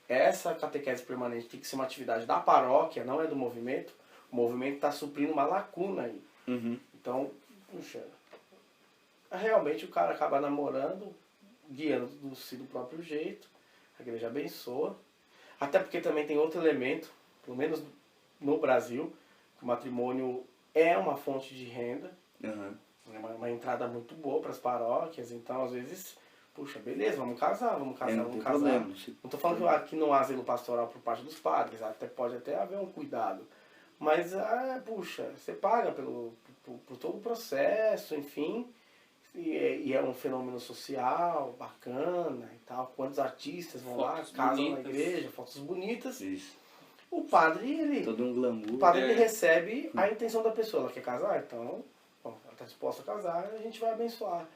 essa catequese permanente tem que ser uma atividade da paróquia, não é do movimento. O movimento está suprindo uma lacuna aí. Então, puxa, realmente o cara acaba namorando, guiando-se do próprio jeito, a igreja abençoa. Até porque também tem outro elemento, pelo menos no Brasil, que o matrimônio é uma fonte de renda, é uma entrada muito boa para as paróquias, então às vezes, puxa, beleza, vamos casar. Não Problema. Não estou falando que aqui não há asilo pastoral por parte dos padres, pode até haver um cuidado. Mas, puxa, você paga por todo o processo, enfim, e é um fenômeno social, bacana e tal. Quantos artistas vão fotos lá, casam bonitas. na igreja, fotos bonitas. Isso. O padre, Todo um glamour. o padre ele recebe a intenção da pessoa. Ela quer casar, então, bom, ela está disposta a casar, a gente vai abençoar.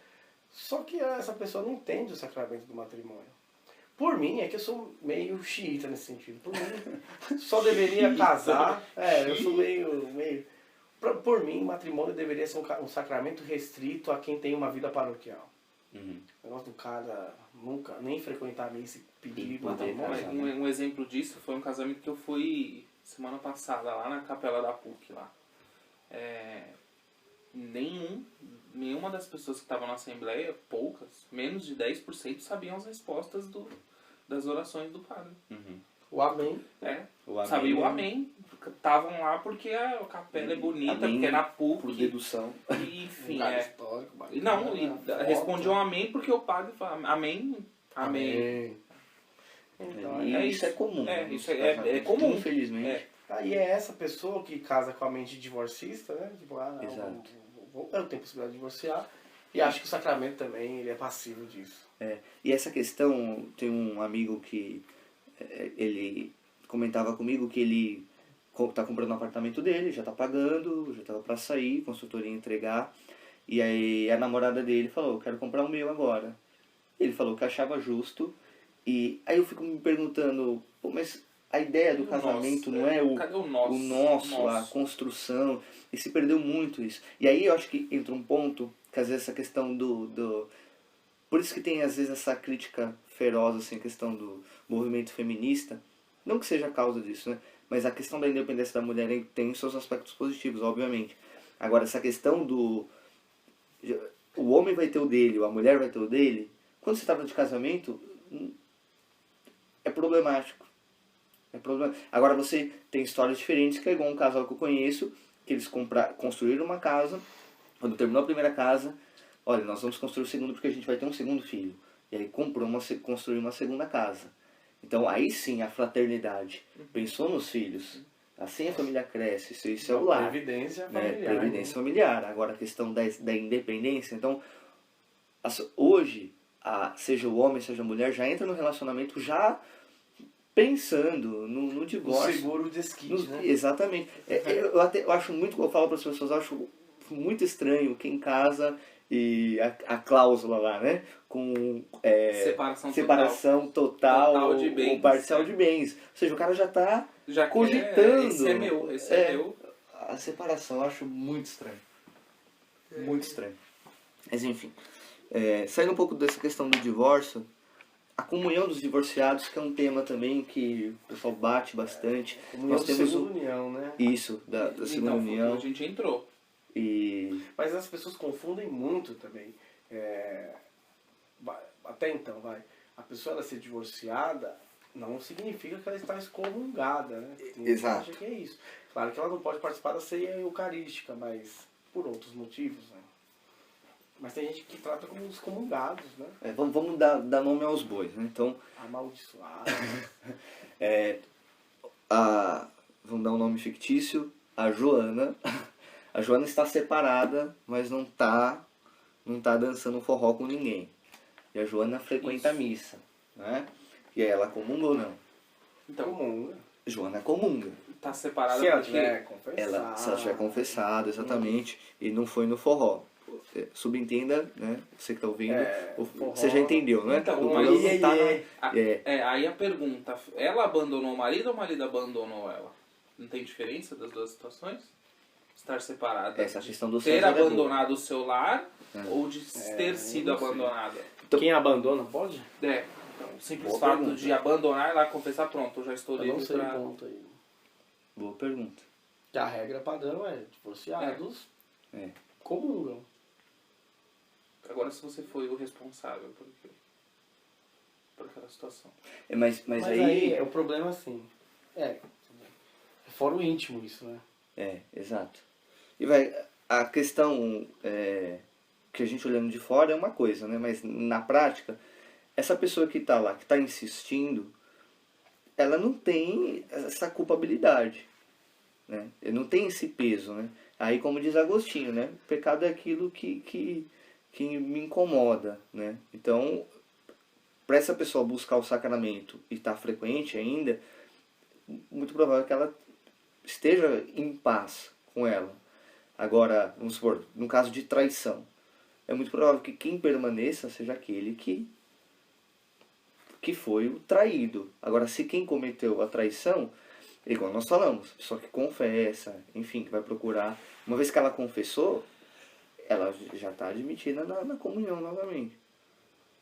Só que essa pessoa não entende o sacramento do matrimônio. Por mim, é que eu sou meio xiita nesse sentido. Por mim, só deveria casar. Eu sou meio... Por mim, matrimônio deveria ser um sacramento restrito a quem tem uma vida paroquial. O negócio do cara nunca, nem frequentar a missa e pedir matrimônio. Um exemplo disso foi um casamento que eu fui semana passada, lá na capela da PUC. Lá. Nenhuma das pessoas que estavam na assembleia, poucas, menos de 10% sabiam as respostas das orações do padre. O amém. O amém. Sabia o amém. Estavam lá porque a capela é bonita, amém, porque é na PUC. Por dedução. E, enfim, Histórico, bacana, não, respondiam amém porque o padre fala amém, amém. Então, Isso é comum. Isso é comum. Infelizmente. Aí é essa pessoa que casa com a mente divorcista, né? Tipo, Exato. Eu tenho possibilidade de divorciar. E acho que o sacramento também ele é passivo disso. E essa questão, tem um amigo que ele comentava comigo que ele está comprando um apartamento dele, já está pagando, já estava para sair, consultoria entregar. E aí a namorada dele falou, eu quero comprar o meu agora. Ele falou que achava justo. E aí eu fico me perguntando, pô, mas a ideia do casamento não é cadê o nosso, a construção, e se perdeu muito isso. E aí eu acho que entra um ponto, que às vezes essa questão por isso que tem às vezes essa crítica feroz, assim, a questão do movimento feminista, não que seja a causa disso, né? Mas a questão da independência da mulher tem seus aspectos positivos, obviamente. Agora, essa questão o homem vai ter o dele, a mulher vai ter o dele, quando se trata de casamento, é problemático. Agora você tem histórias diferentes, que é igual um casal que eu conheço, que eles construíram uma casa, quando terminou a primeira casa, olha, nós vamos construir o segundo porque a gente vai ter um segundo filho. E aí construiu uma segunda casa. Então aí sim a fraternidade. Pensou nos filhos. Assim a família cresce, isso é o lar. Previdência familiar. Previdência familiar. Agora a questão da independência. Então, hoje, seja o homem, seja a mulher, já entra no relacionamento já pensando no divórcio. O seguro desquite, né? Exatamente. Eu acho muito, eu falo para as pessoas, eu acho muito estranho quem casa e a cláusula lá, né? Com separação total de bens, ou parcial de bens. Ou seja, o cara já está cogitando. Esse é meu. A separação eu acho muito estranho. Muito estranho. Mas enfim, saindo um pouco dessa questão do divórcio, a comunhão dos divorciados, que é um tema também que o pessoal bate bastante. Nós temos segunda união, né? Isso, da segunda união. A gente entrou. Mas as pessoas confundem muito também. Até então, a pessoa ela ser divorciada não significa que ela está excomungada, né? Tem gente Exato. que acha que é isso. Claro que ela não pode participar da ceia eucarística, mas por outros motivos, né? Mas tem gente que trata como os comungados, né? Vamos dar nome aos bois, né? Então, amaldiçoado. Vamos dar um nome fictício. A Joana. A Joana está separada, mas não tá dançando forró com ninguém. e a Joana frequenta a missa, né? E aí ela comunga ou não? Então, Comum, né? Joana comunga. tá separada Se ela porque... tiver confessado. Se ela tiver confessado, exatamente, e não foi no forró. Subentenda, né? Você que tá ouvindo, Forró. você já entendeu, né? Então, o problema não tá Aí a pergunta, ela abandonou o marido ou o marido abandonou ela? Não tem diferença das duas situações? Estar separada. Essa questão do ter César é boa. abandonado o seu lar ou de ter sido não sei. abandonada? Então- Quem abandona pode? Então, o simples Boa fato pergunta. de abandonar e lá confessar, pronto, eu já estou Eu não livre sei o pra... ponto aí. Boa pergunta. Que a regra padrão é divorciados comungam. Agora, se você foi o responsável por aquela situação. Mas aí... O problema assim. É fora o íntimo isso, né? Exato. E a questão que a gente olhando de fora é uma coisa, né? Mas na prática, essa pessoa que está lá, que está insistindo, ela não tem essa culpabilidade, né? Não tem esse peso, né? Aí, como diz Agostinho, né? O pecado é aquilo que me incomoda, né? Então, para essa pessoa buscar o sacramento e estar frequente ainda, muito provável que ela esteja em paz com ela. Agora, vamos supor, no caso de traição, é muito provável que quem permaneça seja aquele que foi o traído. Agora, se quem cometeu a traição, igual nós falamos, só que confessa, enfim, que vai procurar, uma vez que ela confessou, ela já está admitida na comunhão novamente.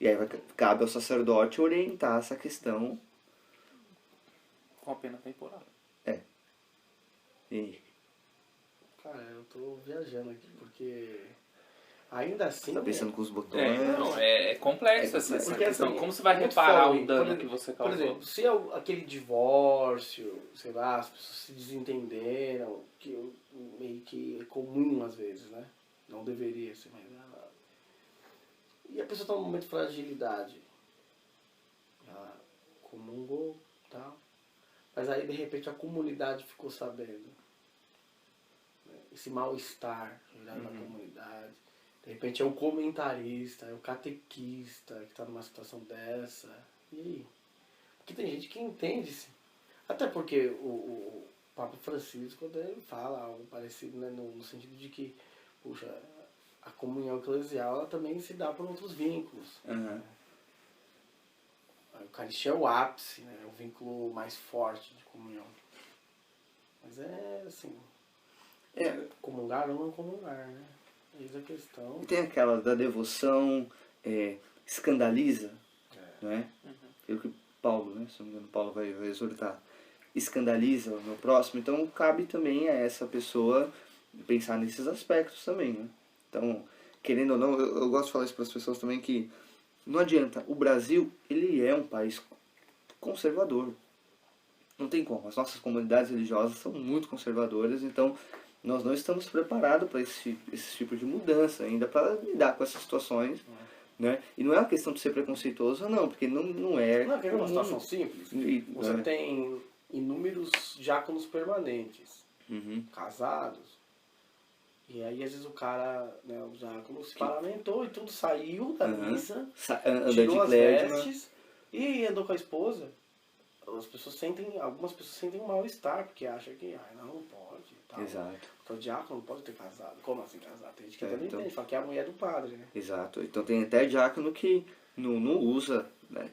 E aí cabe ao sacerdote orientar essa questão. Com a pena temporária. E Cara, eu tô viajando aqui porque ainda assim. tá pensando com os botões. É complexo essa porque, questão. assim, Como você vai muito reparar fora, o dano por que você Por causou? exemplo, se é aquele divórcio, sei lá, as pessoas se desentenderam, que meio que é comum às vezes, né? Não deveria ser, mas... E a pessoa está num momento de fragilidade. Ela comungou e tal. Mas aí, de repente, a comunidade ficou sabendo. Esse mal-estar gerado na comunidade. De repente, é o comentarista, é o catequista que está numa situação dessa. E aí? Porque tem gente que entende-se. Até porque o Papa Francisco, quando ele fala algo parecido, né, no sentido de que, puxa, a comunhão eclesial ela também se dá por outros vínculos. Uhum. A Eucaristia é o ápice, né? É o vínculo mais forte de comunhão. Mas é assim, comungar ou não comungar, né? Eis a questão. Tem aquela da devoção, escandaliza, né? É o que Paulo, né? Se não me engano, Paulo vai exortar. Escandaliza o meu próximo, então cabe também a essa pessoa pensar nesses aspectos também, né? Então, querendo ou não, eu gosto de falar isso para as pessoas também, que não adianta, o Brasil, ele é um país conservador. Não tem como, as nossas comunidades religiosas são muito conservadoras, então nós não estamos preparados para esse tipo de mudança ainda, para lidar com essas situações, né? E não é uma questão de ser preconceituoso, não, porque não é... Não, quer ver uma comum. situação simples? E- Você tem inúmeros diáconos permanentes, casados, e aí às vezes o cara, né, o diácono se parlamentou e tudo, saiu da missa, Anda tirou de as clérigma. vestes e andou com a esposa. Algumas pessoas sentem um mal-estar, porque acham que não pode e tal. Exato. Porque o diácono não pode ter casado. Como assim casado? Tem gente que também então- entende, fala que é a mulher do padre, né? Exato. Então tem até diácono que não usa, né?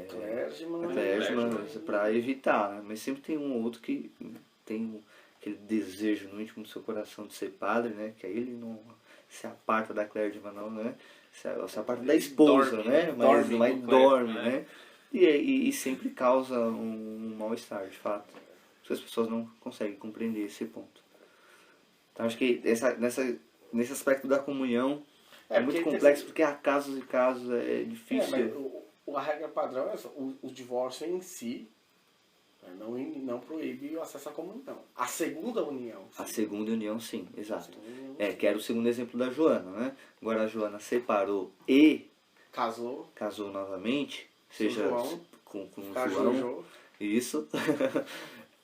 Clérigma, Para evitar, né? Mas sempre tem um ou outro que tem aquele desejo no íntimo do seu coração de ser padre, né? Que aí ele não se aparta da clérigma, não, né? Se aparta da esposa, Dorme, né? dorme Mas com o dorme, clérigma, né? E sempre causa um mal-estar, de fato. Porque as pessoas não conseguem compreender esse ponto. Então acho que nesse aspecto da comunhão é muito porque complexo, porque há casos e casos, é difícil. mas a regra padrão é essa, o divórcio em si não proíbe o acesso à comunhão. A segunda união. A segunda união, sim, exato. A segunda união, Que era o segundo exemplo da Joana, né? Agora a Joana separou e casou, casou novamente, seja João, com o casou, João, isso.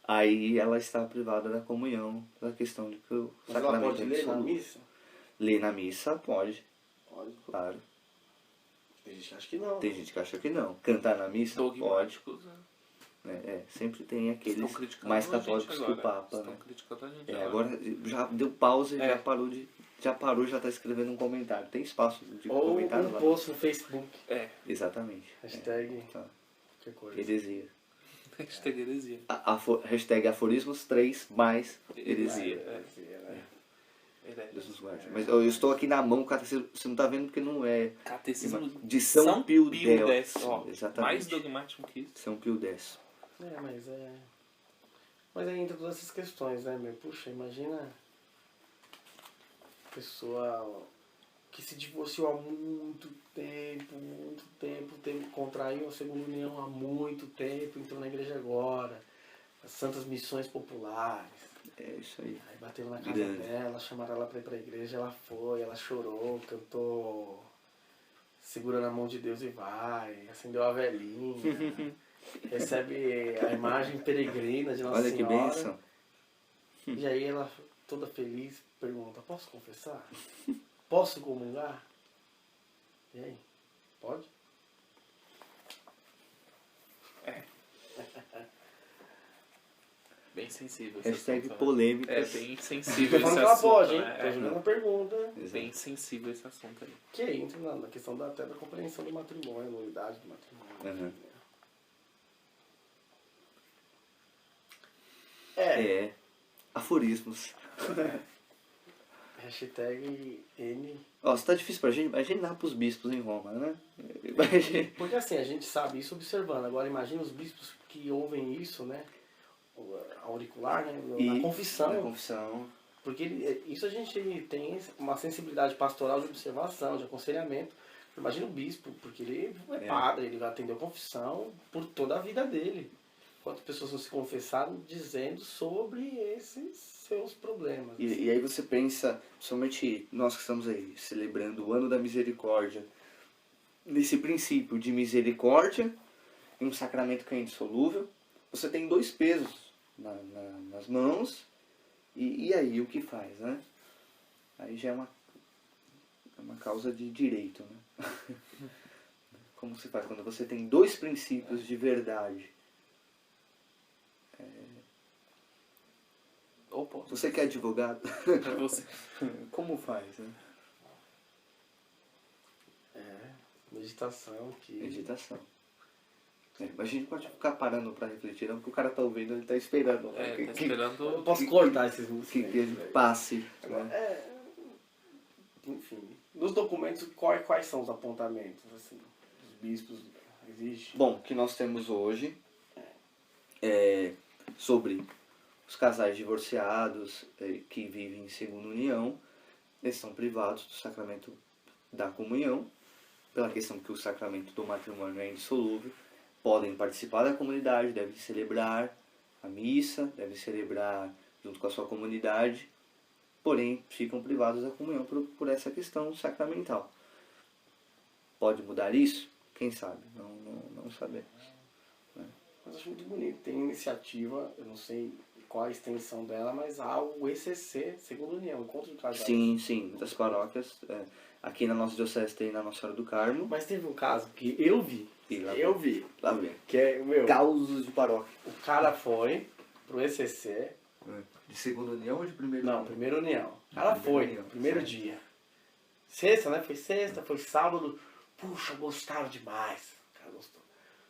Aí ela está privada da comunhão, da questão de que o mas ela sacramento pode é ler na absoluto. missa? Ler na missa pode, Pode. claro. Tem gente que acha que não. Tem gente que acha que não. Cantar na missa pode. Dogmáticos, né? Sempre tem aqueles Estão criticando mais a gente católicos que o agora. Papa, Estão né? criticando a gente Agora já deu pausa e É. já parou, já tá escrevendo um comentário. Tem espaço de Ou comentário um lá? post no Facebook. Exatamente. Hashtag Tá. qualquer coisa. Heresia. Hashtag heresia. Hashtag aforismos 3 mais heresia. Heresia, né? Deus nos guarde. Mas eu estou aqui na mão, cara, você não tá vendo porque não é. Catecismo De São Pio X. X. Ó, Exatamente. mais dogmático que isso. São Pio X. Mas aí entra todas essas questões, né, meu? Puxa, imagina a pessoa que se divorciou há muito tempo, contraiu a segunda união há muito tempo, entrou na igreja agora, as santas missões populares. É isso aí. Aí bateu na casa Grande. dela, chamaram ela pra ir pra igreja, ela foi, ela chorou, cantou Segurando a Mão de Deus e Vai, acendeu a velhinha, recebe a imagem peregrina de Nossa Olha que Senhora. bênção. E aí ela, toda feliz, pergunta, posso confessar? Posso comungar? E aí, pode? Bem sensível esse Hashtag assunto, né? polêmicas. Bem Tô sensível esse falando que ela assunto, pode, hein? né? Tô jogando uma pergunta. Bem sensível esse assunto aí. Que entra na questão até da compreensão do matrimônio, da unidade do matrimônio. Uhum. Aforismos. Hashtag N. Ó, se tá difícil pra gente, imaginar pros bispos em Roma, né? Porque assim, a gente sabe isso observando. Agora imagina os bispos que ouvem isso, né? O auricular, né? Na confissão. Na confissão. Porque isso a gente tem uma sensibilidade pastoral de observação, de aconselhamento. Imagina o bispo, porque ele é padre, ele vai atender a confissão por toda a vida dele. Quantas pessoas não se confessaram dizendo sobre esses seus problemas. E aí você pensa, somente nós que estamos aí celebrando o ano da misericórdia, nesse princípio de misericórdia, em um sacramento que é indissolúvel, você tem dois pesos nas mãos, e aí o que faz, né? Aí já é uma causa de direito, né? Como se faz quando você tem dois princípios de verdade? Você que é advogado, Você. como faz, né? Meditação aqui. Meditação. Mas a gente pode ficar parando pra refletir, não, porque o cara tá ouvindo, ele tá esperando. Tá esperando. Eu posso cortar esses músicos. Que ele passe. Agora, Né? enfim, nos documentos, quais são os apontamentos, assim, dos bispos, existe? Bom, o que nós temos hoje é sobre os casais divorciados que vivem em segunda união, eles são privados do sacramento da comunhão, pela questão que o sacramento do matrimônio é indissolúvel, podem participar da comunidade, devem celebrar a missa, devem celebrar junto com a sua comunidade, porém ficam privados da comunhão por essa questão sacramental. Pode mudar isso? Quem sabe? Não sabemos. Mas acho muito bonito, tem iniciativa, eu não sei qual a extensão dela, mas há o ECC, Segunda União, Encontro de Casais. Sim, muitas paróquias. Aqui na nossa diocese tem na Nossa Senhora do Carmo. Mas teve um caso que eu vi, Lá vem. que é, Causos de paróquia. o cara foi pro ECC, De segunda união ou de primeira não, união? Primeira União. O cara Primeira foi, união, primeiro certo. dia. Sexta, né? Foi sexta, foi sábado. Puxa, gostaram demais. O cara gostou.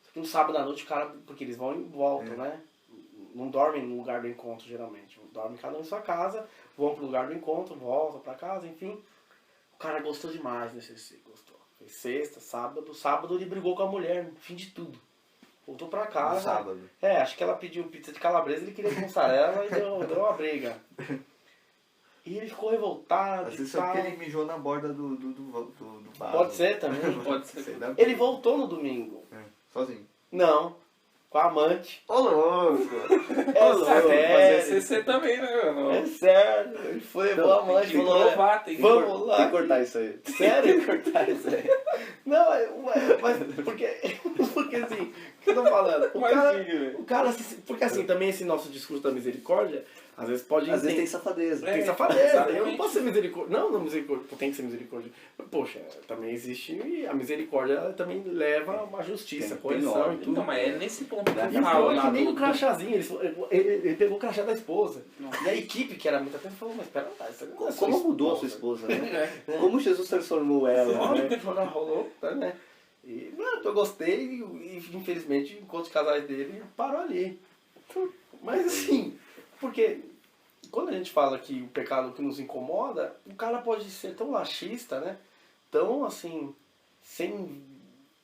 Só que no sábado à noite, o cara, porque eles vão e voltam, né? Não dormem no lugar do encontro, geralmente. Dormem cada um em sua casa, vão pro lugar do encontro, voltam pra casa, enfim. O cara gostou demais desse ECC, gostou. Foi sexta, sábado. Sábado ele brigou com a mulher, no fim de tudo. Voltou pra casa. No sábado. Acho que ela pediu pizza de calabresa, ele queria de mussarela e deu uma briga. E ele ficou revoltado Às e vezes tal. só porque ele mijou na borda do vaso. Pode ser também. Pode ser. Sei lá. Ele voltou no domingo. Sozinho. Não. Com a amante. Ô louco! Fazer CC também, né, mano? É sério. Ele foi, levou a amante e Tem que falou, provar, tem que vamos lá. Tem que cortar isso aí. Sério? Cortar isso aí. Não, mas porque assim, o que eu tô falando? O cara, porque assim, também esse nosso discurso da misericórdia, Às vezes pode... Às vezes tem safadeza. Tem safadeza. exatamente. Eu não posso ser misericórdia. Não misericórdia. Tem que ser misericórdia. Mas, poxa, também existe... E a misericórdia ela também leva a uma justiça, Tem correção ordem. e tudo. Não, mas é nesse ponto que E eu falo. foi lá que nem do- o crachazinho, ele pegou o crachá da esposa. Nossa. E a equipe, que era muito atenta, falou, mas pera lá, isso não é Como mudou a sua esposa, né? Como Jesus transformou ela, né? Ela rolou, tá, né? E eu gostei e infelizmente, enquanto os casais dele, parou ali. Mas assim, porque quando a gente fala que o pecado que nos incomoda, o cara pode ser tão laxista, né? Tão assim, sem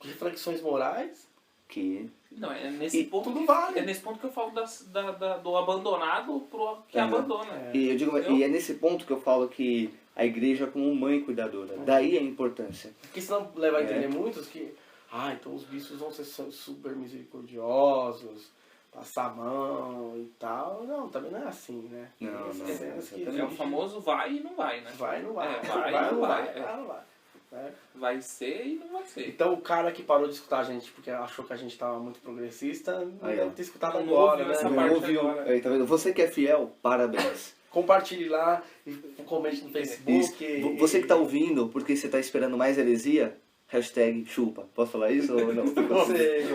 reflexões morais, Que... Não, é nesse E ponto tudo que, vale. é nesse ponto que eu falo do abandonado pro que abandona. E, eu digo, e é nesse ponto que eu falo que a igreja como mãe cuidadora. Daí a importância. porque senão leva a entender muitos que, então os bispos vão ser super misericordiosos, passar a mão e tal. Não, também não é assim, né? Não, Tem não, cenas que exatamente. É o famoso vai e não vai, né? vai, não vai, É, vai, vai, não não vai, vai, é. vai, não vai. Né? Vai ser e não vai ser. Então o cara que parou de escutar a gente porque achou que a gente tava muito progressista, não Aí, deve ó. ter escutado Não agora, ouviu né? essa Não parte ouviu? agora. Aí, tá vendo? Você que é fiel, parabéns. Compartilhe lá, e comente no Facebook. Isso. Você que está ouvindo, porque você está esperando mais heresia, hashtag chupa. Posso falar isso ou não? Não sei.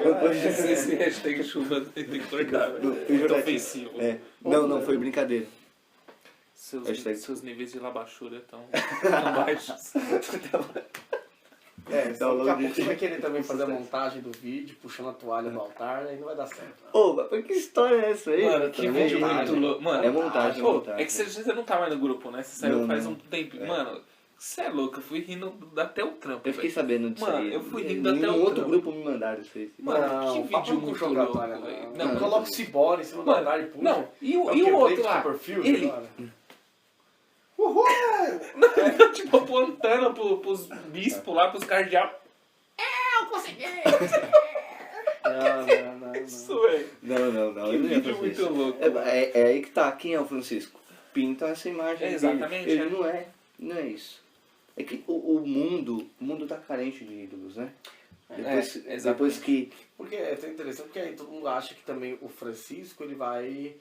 Esse hashtag chuva tem que cortar. Muito ofensivo. É. Não, foi brincadeira. Hashtag- Seus níveis de labachura estão baixos. Daqui a pouco você vai querer também fazer a montagem do vídeo, puxando a toalha do altar, aí não vai dar certo. Ô, mas que história é essa aí? Mano, que Também? vídeo muito louco. Mano, É montagem, pô, é montagem. é que você não tá mais no grupo, né? Você saiu Não, faz não. um tempinho. Mano, você é louco. Eu fui rindo até o trampo. Eu fiquei velho. sabendo disso Mano, aí. eu fui rindo até Em o outro trampo. grupo me mandaram isso aí. Mano, que papo vídeo não muito puxou pra louco, toalha, velho. não. Não, Coloca o cibora em cima do Mano, altar e puxa. não, e É o quê? outro Blake lá? Copperfield Ele, agora? Uhul! Ele tá tipo apontando pros bispos lá, pros cardeais. Eu consegui! Não. Não. Isso, velho. Que ele não ia vídeo fazer muito isso. louco. É aí que tá. Quem é o Francisco? Pintam essa imagem. É, exatamente, Ele é. não é isso. É que o mundo tá carente de ídolos, né? exatamente. Depois que... Porque é até interessante, porque aí todo mundo acha que também o Francisco, ele vai...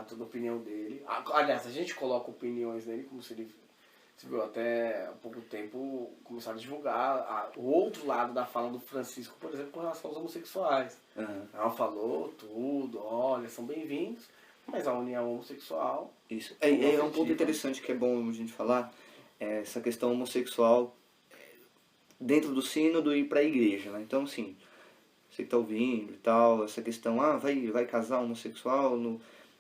toda a opinião dele. Aliás, a gente coloca opiniões nele como se ele... Você viu, até há pouco tempo começaram a divulgar o outro lado da fala do Francisco, por exemplo, com relação aos homossexuais. Aham, Ela falou tudo, olha, são bem-vindos, mas a união homossexual... isso. É um ponto interessante que é bom a gente falar. É essa questão homossexual dentro do sínodo e para a igreja, né? Então, assim, você que tá ouvindo e tal, essa questão, vai casar homossexual,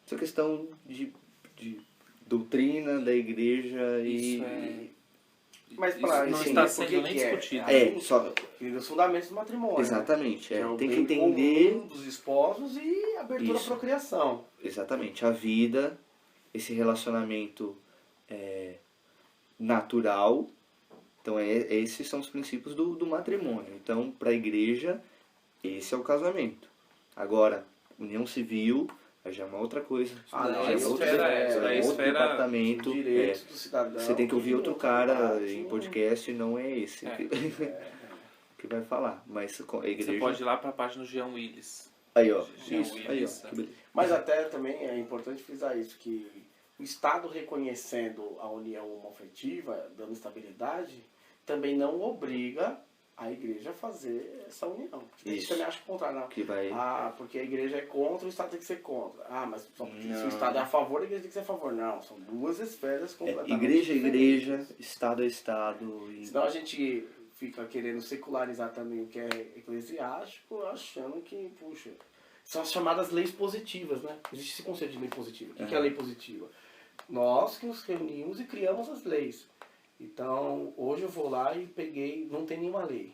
essa questão de doutrina da igreja Isso e... é... Mas Isso para não isso, está por sendo que nem que é? discutido. só... Os fundamentos do matrimônio. Exatamente, Né? É o tem que bem entender... comum dos esposos e abertura à Isso. procriação. Exatamente, a vida, esse relacionamento natural. Então, esses são os princípios do matrimônio. Então, para a igreja, esse é o casamento. Agora, união civil, aí já é uma outra coisa. Ah, não, já aí é outro, esfera- é aí outro esfera departamento. Direitos do cidadão. Você tem que ouvir outro cara Sim. em podcast, não é esse É. que vai falar. Mas a igreja... Você pode ir lá pra página do Jean Willis. Aí, ó. Jean Isso, aí, Willis, ó. Que beleza. Mas até também é importante frisar isso, que o Estado reconhecendo a união homoafetiva, dando estabilidade, também não obriga a igreja a fazer essa união. A gente Isso. também acha o contrário. Não. Que vai... Porque a igreja é contra, o Estado tem que ser contra. Mas só porque se Não. o Estado é a favor, a igreja tem que ser a favor. Não, são duas esferas completamente igreja é igreja, diferentes. Estado é Estado. E... Senão a gente fica querendo secularizar também o que é eclesiástico, achando que, puxa, são as chamadas leis positivas, né? Existe esse conceito de lei positiva. O que é lei positiva? Nós que nos reunimos e criamos as leis. Então, hoje eu vou lá e peguei, não tem nenhuma lei.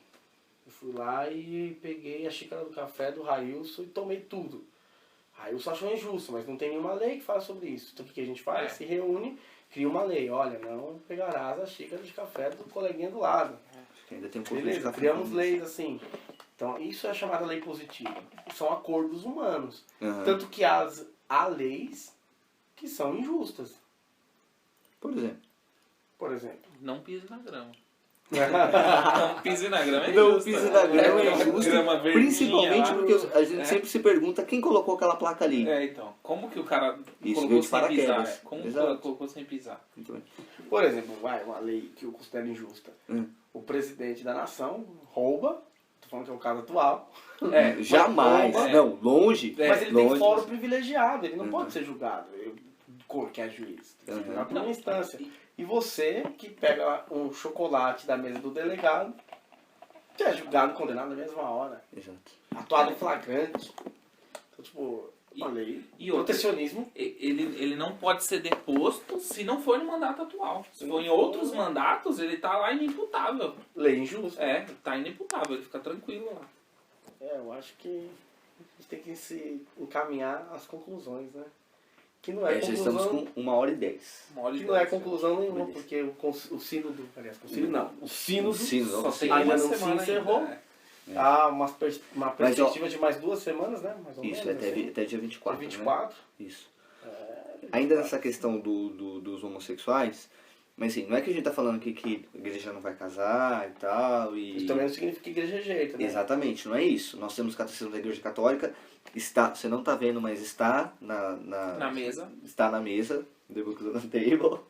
Eu fui lá e peguei a xícara do café do Railson e tomei tudo. Railson achou injusto, mas não tem nenhuma lei que fala sobre isso. Então o que a gente faz? Se reúne, cria uma lei. Olha, não pegarás a xícara de café do coleguinha do lado. Ainda tem um pouco de Beleza, café. criamos leis assim. Então, isso é chamada lei positiva. São acordos humanos. Aham. Tanto que há leis que são injustas. Por exemplo. Por exemplo, Não pise na grama. Não pise na grama é Não justo. pise na grama é Aquela justo, grama verdinha principalmente lá. porque a gente sempre se pergunta quem colocou aquela placa ali. Então, como que o cara Isso, colocou veio de sem pisar? paraquedas. Como Exato. que colocou sem pisar? Muito bem. Por exemplo, uma lei que eu considero injusta. O presidente da nação rouba, tô falando que é o caso atual, Jamais. rouba. Não, longe. mas ele longe. tem fórum privilegiado, ele não pode ser julgado. Que é juiz. Tem que ser julgado por uma instância. E você, que pega um chocolate da mesa do delegado, você é julgado e condenado na mesma hora. Exato. Atuado em flagrante. Então, tipo, uma lei. E outra, Protecionismo. ele não pode ser deposto se não for no mandato atual. Se for em outros mandatos, ele tá lá inimputável. Lei injusta. Tá inimputável, ele fica tranquilo lá. Eu acho que a gente tem que se encaminhar às conclusões, né? Que não é Já conclusão. estamos com 1h10. Uma hora e Que não é dez, conclusão nenhuma, Beleza. porque o sino do. Aliás, o sino não. O sino do. Só tem Ainda uma não se semana encerrou. ainda, Há uma Mas, perspectiva de mais 2 semanas, né? Mais ou Isso, menos. até, assim. até dia 24. Dia Né? 24. Isso. Ainda nessa questão dos homossexuais, mas assim, não é que a gente tá falando aqui que a igreja não vai casar e tal. Isso também não significa que igreja é jeito, né? Exatamente, não é isso. Nós temos o catecismo da Igreja Católica, você não está vendo, mas está Na mesa. está na mesa, the book on the table,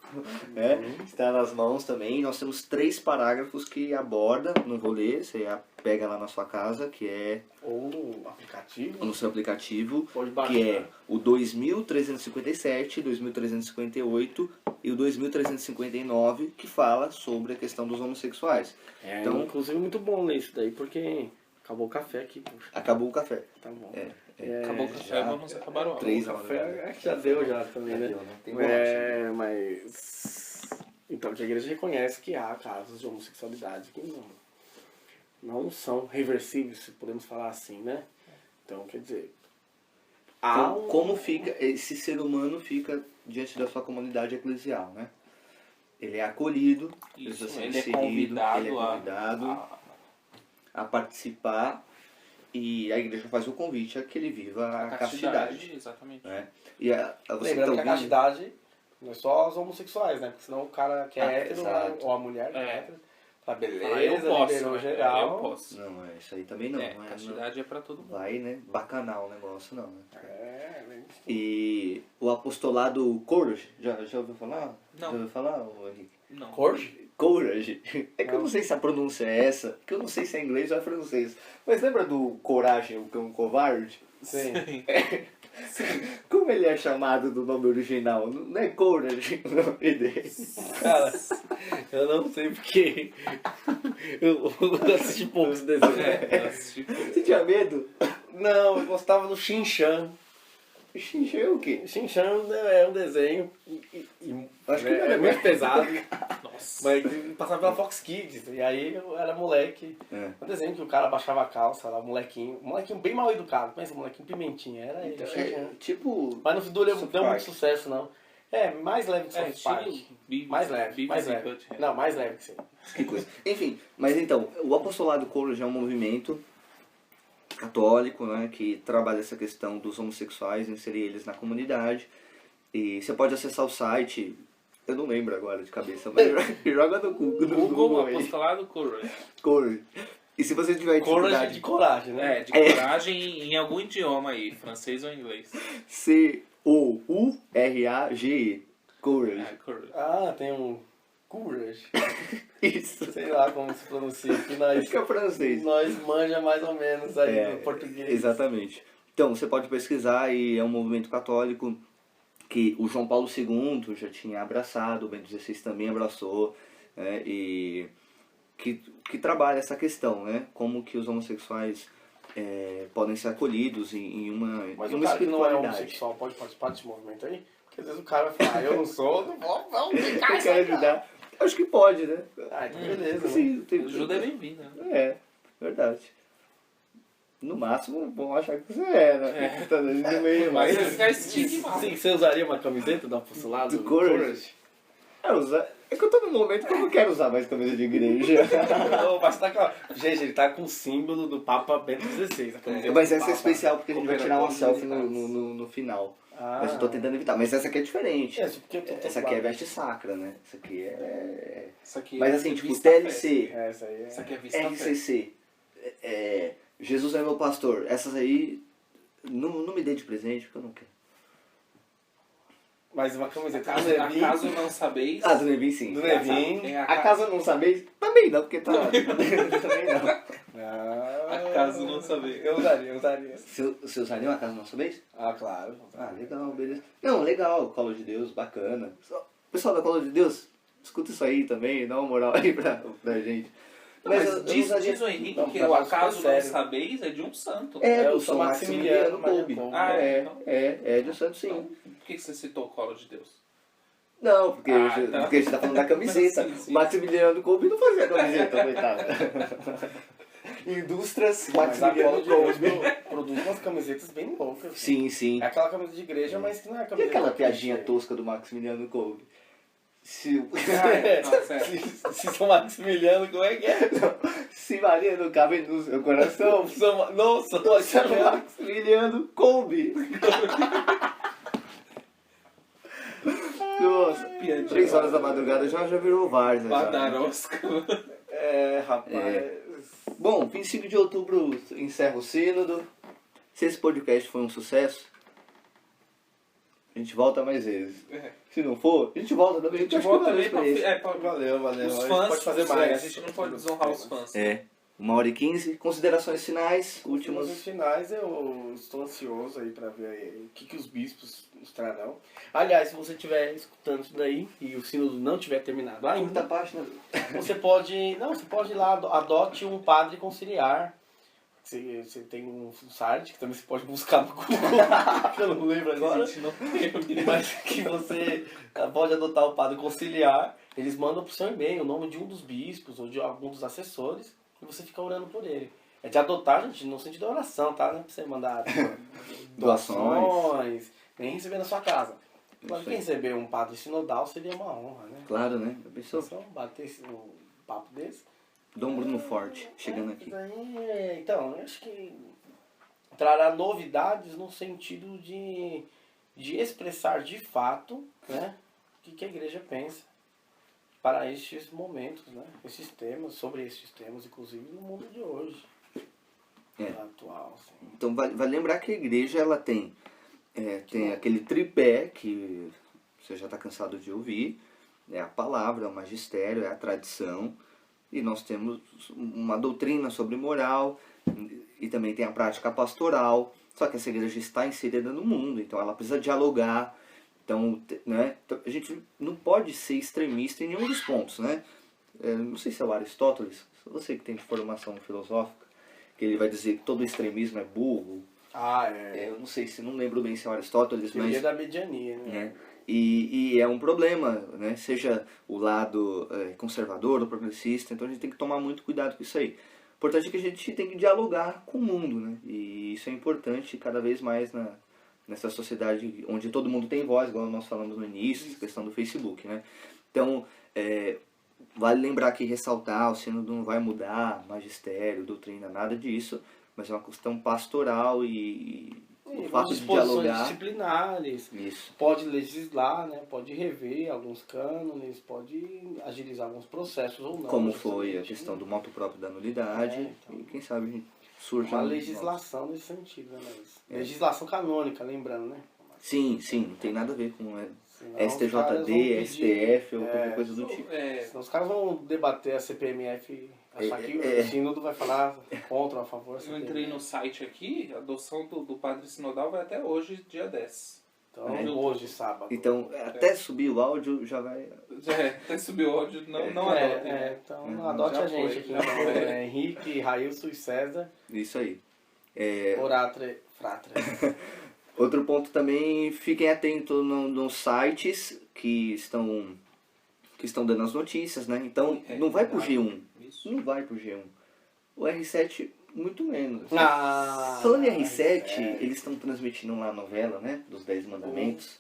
né? Está nas mãos também. Nós temos 3 parágrafos que aborda, não vou ler, você pega lá na sua casa, que é Ou no aplicativo. no seu aplicativo, Pode baixar. que é o 2357, 2358 e o 2359, que fala sobre a questão dos homossexuais. Então, inclusive, muito bom ler isso daí, porque acabou o café aqui, puxa. Acabou o café. Tá bom. Acabou o café, já- vamos acabar o álcool. 3 O horas. café já deu já também, né? Tem bolacha. Mas... Então, que a igreja reconhece que há casos de homossexualidade que não são reversíveis, se podemos falar assim, né? Então, quer dizer... Como fica esse ser humano fica diante da sua comunidade eclesial, né? Ele é acolhido, Isso, precisa ser ele é inserido, convidado, ele é convidado a participar, e a igreja faz o convite a que ele viva a castidade. Exatamente. Né? E você Lembrando tá que a castidade não é só os homossexuais, né? Porque senão o cara que é hétero, exato. ou a mulher que é hétero, fala, beleza, Eu posso, liberou né? geral. Eu posso. Não, isso aí também não. não Castidade é pra todo mundo. vai, né? Bacanal o negócio, não. Né? Né? E o apostolado Courage, já ouviu falar? Não. Já ouviu falar, ô Henrique? Não. Courage? Courage. É que eu não sei se a pronúncia é essa, que eu não sei se é inglês ou é francês. Mas lembra do Coragem, o cão covarde? Sim. Como ele é chamado do nome original? Não é Courage o nome dele. Cara, eu não sei porque eu assisti poucos desenhos. Eu assisti pouco. Você tinha medo? Não, eu gostava do Shin-Chan. Xinxê é o quê? Shin-Chan é um desenho Acho que não é é muito pesado, Nossa. mas passava pela Fox Kids. E aí eu era moleque. É. Um desenho que o cara baixava a calça lá, um molequinho bem mal educado. Pensa, um molequinho pimentinha, era ele. É, tipo... Mas no deu South muito Park. sucesso, não. É, mais leve que South Park. Mais leve, mais leve. Não, mais leve que sim. Que coisa. Enfim, mas então, o apostolado Courage é um movimento católico, né, que trabalha essa questão dos homossexuais, inserir eles na comunidade. E você pode acessar o site, eu não lembro agora de cabeça, mas joga no Google, Google aí, apostolado Courage. Courage. E se você tiver Coragem dificuldade, de coragem, né? De coragem em algum idioma aí, francês ou inglês. C-O-U-R-A-G-E. Courage. Courage. Ah, tem um Courage. Isso. Sei lá como se pronuncia. Que nós, Acho que é francês. nós manja mais ou menos aí É, do português. Exatamente. Então, você pode pesquisar e é um movimento católico que o João Paulo II já tinha abraçado, o Bento XVI também abraçou, né, e que trabalha essa questão, né? Como que os homossexuais podem ser acolhidos em uma, Mas em o uma cara que não é espiritualidade. homossexual pode participar desse movimento aí? Porque às vezes o cara vai falar, eu não sou, não vou, vamos Eu ficar isso quero aí, cara. ajudar. Acho que pode, né? Ah, então beleza. Né? Sim, não tem Ajuda é bem-vinda. né? É, verdade. No máximo, vão achar que você é, né? Tá ali no meio, Mas mas... esse é estigma. Sim, você usaria uma camiseta do apostolado? Do Courage? É que eu tô num momento que eu não quero usar mais camisa de igreja. Não, mas tá com... Gente, ele tá com o símbolo do Papa Bento XVI. Mas essa é especial porque a gente vai tirar uma Cooperação selfie no final. Ah. Mas eu tô tentando evitar. Mas essa aqui é diferente. Porque Essa aqui é veste sacra, né? Essa aqui é... Isso aqui Mas é assim, tipo, vista TLC, Essa aí Isso aqui é vista fé. RCC, Jesus é meu pastor. Essas aí, não me dê de presente porque eu não quero. Mas uma camiseta do Acaso Nevin. não sabeis. Ah, do Nevin sim. Do Nevin. Tem Acaso não sabeis? Também não, porque tá... Também não. Acaso não sabeis. Eu usaria. Você usaria um Acaso não sabeis? Ah, claro. Ah, legal, beleza. Não, legal, Colo de Deus, bacana. Pessoal da Colo de Deus, escuta isso aí também, dá uma moral aí pra gente. Mas diz usaria- o Henrique Não, que pra o nós acaso foi não sério. sabeis é de um santo. É, É, do o São São Maximiliano Maximiliano Kolbe. Kolbe. Ah, é, então. É de um santo sim. Então, por que você citou o colo de Deus? Não, porque, Ah, porque a gente tá falando da camiseta. Sim, sim. O Maximiliano Kolbe não fazia camiseta, coitado. Indústrias Mas a Maximiliano Colo de Kolbe. Deus produz umas camisetas bem loucas. Sim, sim. É aquela camisa de igreja, mas que não é E camiseta. aquela piadinha tosca do Maximiliano Kolbe? Se, Não, sério. Se São Maximiliano, como é que é? se Maria não cabe no seu coração, Não, São Maximiliano. Maximiliano Kolbe. Nossa, Piadinha. 3 horas da madrugada já virou várzea. já. Badarosca. É, rapaz. Bom, 25 de outubro encerra o sínodo. Se esse podcast foi um sucesso, a gente volta mais vezes. É. Se não for, a gente volta também. A gente Acho que volta valeu a também pra... experiência. Valeu. Os A gente fãs, pode fazer mais. A gente não pode desonrar os fãs. 1h15. Considerações finais, últimas. Nos finais eu estou ansioso aí para ver aí o que os bispos nos trarão. Aliás, se você estiver escutando isso daí e o sínodo não tiver terminado Muita ainda, página. você pode ir lá, adote um padre conciliar. Você tem um site que também você pode buscar no Google, que eu não lembro agora. A gente não tem. Mas que você pode adotar o padre conciliar. Eles mandam pro seu e-mail o nome de um dos bispos ou de algum dos assessores e você fica orando por ele. É de adotar, gente, no sentido da oração, tá? Não é pra você mandar doações, nem receber na sua casa. Mas quem receber um padre sinodal seria uma honra, né? Claro, né? A pessoa. Só bater um papo desse. Dom Bruno Forte, chegando aqui. Então, eu acho que trará novidades no sentido de expressar de fato, né, o que a igreja pensa para estes momentos, né, sobre esses temas, inclusive no mundo de hoje, atual. Assim. Então, vai lembrar que a igreja ela tem aquele tripé que você já está cansado de ouvir, é a palavra, é o magistério, é a tradição, e nós temos uma doutrina sobre moral, e também tem a prática pastoral, só que essa igreja está inserida no mundo, então ela precisa dialogar, então, né, a gente não pode ser extremista em nenhum dos pontos, né? Não sei se é o Aristóteles, você que tem formação filosófica, que ele vai dizer que todo extremismo é burro. Eu não sei se, não lembro bem se é o Aristóteles, Teoria mas... da mediania, né? E é um problema, né? Seja o lado conservador ou progressista, então a gente tem que tomar muito cuidado com isso aí. O importante é que a gente tem que dialogar com o mundo, né? E isso é importante cada vez mais nessa sociedade onde todo mundo tem voz, igual nós falamos no início, essa questão do Facebook, né? Então, vale lembrar que ressaltar, o sínodo não vai mudar magistério, doutrina, nada disso, mas é uma questão pastoral e o fato de dialogar... disciplinares, Isso. pode legislar, né? Pode rever alguns cânones, pode agilizar alguns processos ou não. Como foi a questão do moto próprio da nulidade, então. e quem sabe surge uma legislação nesse sentido, né? Legislação canônica, lembrando, né? Sim, não tem nada a ver com Senão os caras vão STJD, pedir- STF ou qualquer coisa do tipo. Senão os caras vão debater a CPMF, achar que o sínodo vai falar contra ou a favor. da Eu entrei no CPMF. site aqui, a adoção do padre sinodal vai até hoje, dia 10. Então, hoje, sábado. Então, até subir o áudio já vai... Até subiu o áudio, não adote. Então adote Já a gente foi, aqui. já Então, foi. Henrique, Railson e César. Isso aí. Oratre, fratre. Outro ponto também, fiquem atentos nos sites que estão dando as notícias, né? Então, não vai pro G1. Isso. Não vai pro G1. O R7, muito menos. Ah, Falando em R7, eles estão transmitindo lá a novela, né? Dos 10 Mandamentos.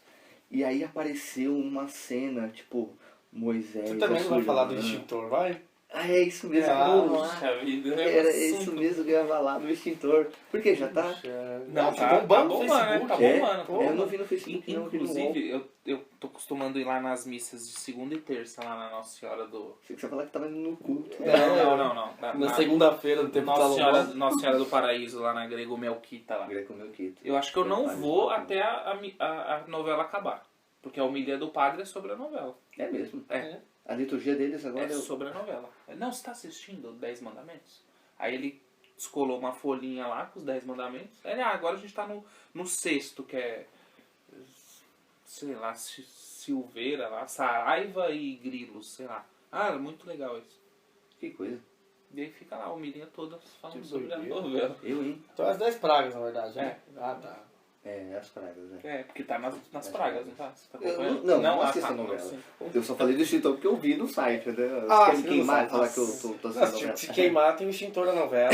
E aí apareceu uma cena, tipo, Moisés. Você também não vai falar do extintor. extintor, vai? Ah, é isso mesmo. Ah, Vamos lá. Puxa vida, Era isso mesmo que eu ia falar do extintor. Por que já tá? Não, tá tá bombando bombando, no Facebook. tá É? bombando. Tá Eu não bombando. vi no Facebook, não. Inclusive, eu tô acostumando ir lá nas missas de segunda e terça, lá na Nossa Senhora do... Sei que você falar que tava indo no culto. Não. Na segunda-feira, no tempo do Nossa Senhora do Paraíso, lá na Grego Melquita lá. Greco meu quito. Eu acho que eu não vou até a novela acabar. Porque a homilia do padre é sobre a novela. É mesmo. É. A liturgia deles agora É sobre a novela. Não, você tá assistindo 10 Mandamentos? Aí ele descolou uma folhinha lá com os 10 Mandamentos. Aí ele, agora a gente tá no sexto, que é... Sei lá, Silveira lá, Saraiva e Grilos, sei lá. Ah, muito legal isso. Que coisa. E aí fica lá a homilia toda falando Que sobre a doideira. novela. Eu, hein? Então as 10 pragas, na verdade, né? Ah, tá. É, as pragas, né? É, porque tá nas pragas, não tá? Você tá Eu acompanhando? não assisto tá, a novela. sim. Eu só falei do extintor porque eu vi no site, né? Você Ah, quer me você viu queimar no e site? falar que eu Nossa. tô assistindo Nossa, novela? se queimar, tem o extintor da novela.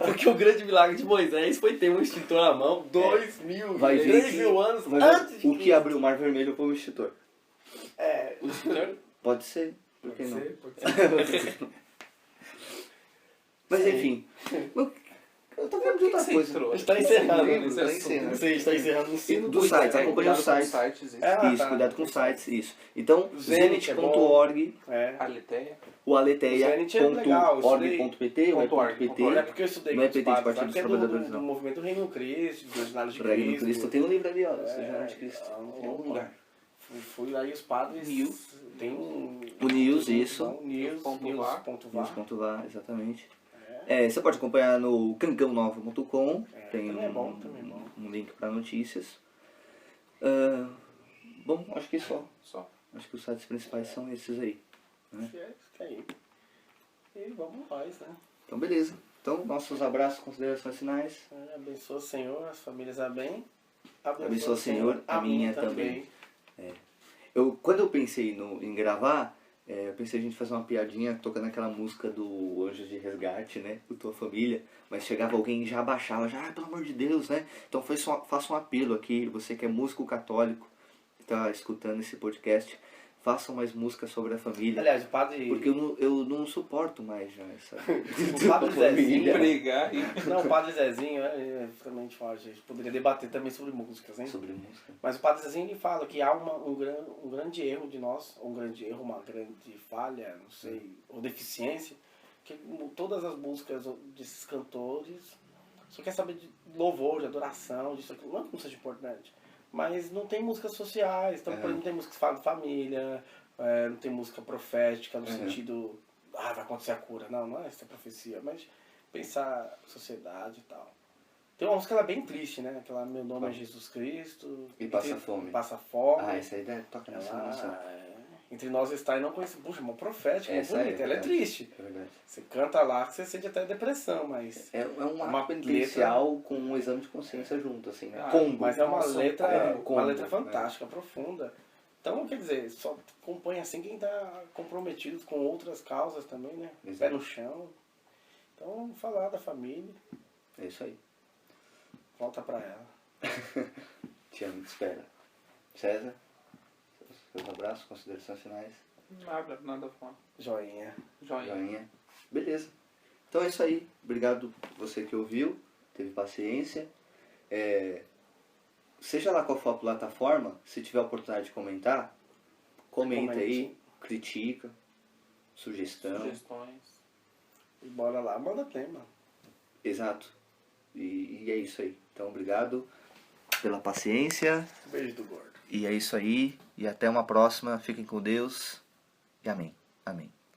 Porque o grande milagre de Moisés foi ter um extintor na mão 2.000, Vai ver 3.000 anos vai ver antes de o que abriu o Mar Vermelho foi o extintor. É, O extintor? Pode ser. Por que pode não? ser, pode ser. Mas Sim. enfim. Eu tô falando de outra você coisa. entrou? A gente tá encerrando. Lembro, nesse tá assunto. encerrando. Você está encerrando no sino Do site, Moisés. acompanha o Cuidado com os site. sites, É. Isso, tá. cuidado com sites, isso. Então, Zenit é bom. zenit.org, É. Aletheia. o aleteia.org.pt ou é Ponto .org, .pt. É porque eu estudei Não é com os PT de padres, Partido né? dos Que é Trabalhadores, do não. movimento do Reino Cristo, do Jornal de Reino Cristo. Cristo. Tem um livro ali, ó. É, Seja de Cristo. Tem um lugar. Fui aí os padres. News. Tem um. O News, isso. News.vá. Exatamente. É, você pode acompanhar no cancãonova.com. Tem também é bom, também é bom. um link para notícias. Bom, acho que só. Acho que os sites principais são esses aí. É isso aí. E vamos nós, né? Então, beleza. Então, nossos abraços, considerações finais. Abençoa o Senhor, as famílias amém. Abençoa o Senhor, a minha também. Quando eu pensei em gravar, eu pensei a gente fazer uma piadinha tocando aquela música do Anjos de Resgate, né? Do Tua Família. Mas chegava alguém e já abaixava, pelo amor de Deus, né? Então faça um apelo aqui, você que é músico católico, está escutando esse podcast, façam mais música sobre a família. Aliás, o padre. Porque eu não suporto mais já essa. O padre Zezinho. Brigar e... Não, o padre Zezinho, também a gente poderia debater também sobre músicas, hein? Sobre música. Mas o padre Zezinho ele fala que há um grande erro de nós, uma grande falha, não sei, ou deficiência, que todas as músicas desses cantores só quer saber de louvor, de adoração, disso aqui. Não é que não seja importante, mas não tem músicas sociais, então, por exemplo, não tem música que fala de família, não tem música profética no sentido, vai acontecer a cura. Não é essa profecia, mas pensar sociedade e tal. Tem uma música ela é bem triste, né? Aquela Meu Nome é Jesus Cristo. E Passa Fome. Passa Fome. Essa aí toca nessa música. Entre nós está e não conhece. Puxa, uma profética, uma Essa bonita. Ela é triste. É verdade. Você canta lá, você sente até depressão, mas... É um Uma ato penitencial com um exame de consciência junto, assim, né? Mas é uma Nossa, letra, uma combo, letra fantástica, profunda. Então, quer dizer, só compõe assim quem está comprometido com outras causas também, né? Exato. Pé no chão. Então, vamos falar da família. É isso aí. Volta pra ela. Te amo, te espera. César, seus abraços, considerações finais. Nada a falar. Joinha. Joinha. Beleza. Então é isso aí. Obrigado você que ouviu, teve paciência. Seja lá qual for a plataforma, se tiver a oportunidade de comentar, comenta aí, critica, Sugestões. E bora lá, manda tema. Exato. E é isso aí. Então, obrigado pela paciência. Beijo do gordo. E é isso aí. E até uma próxima. Fiquem com Deus. E amém. Amém.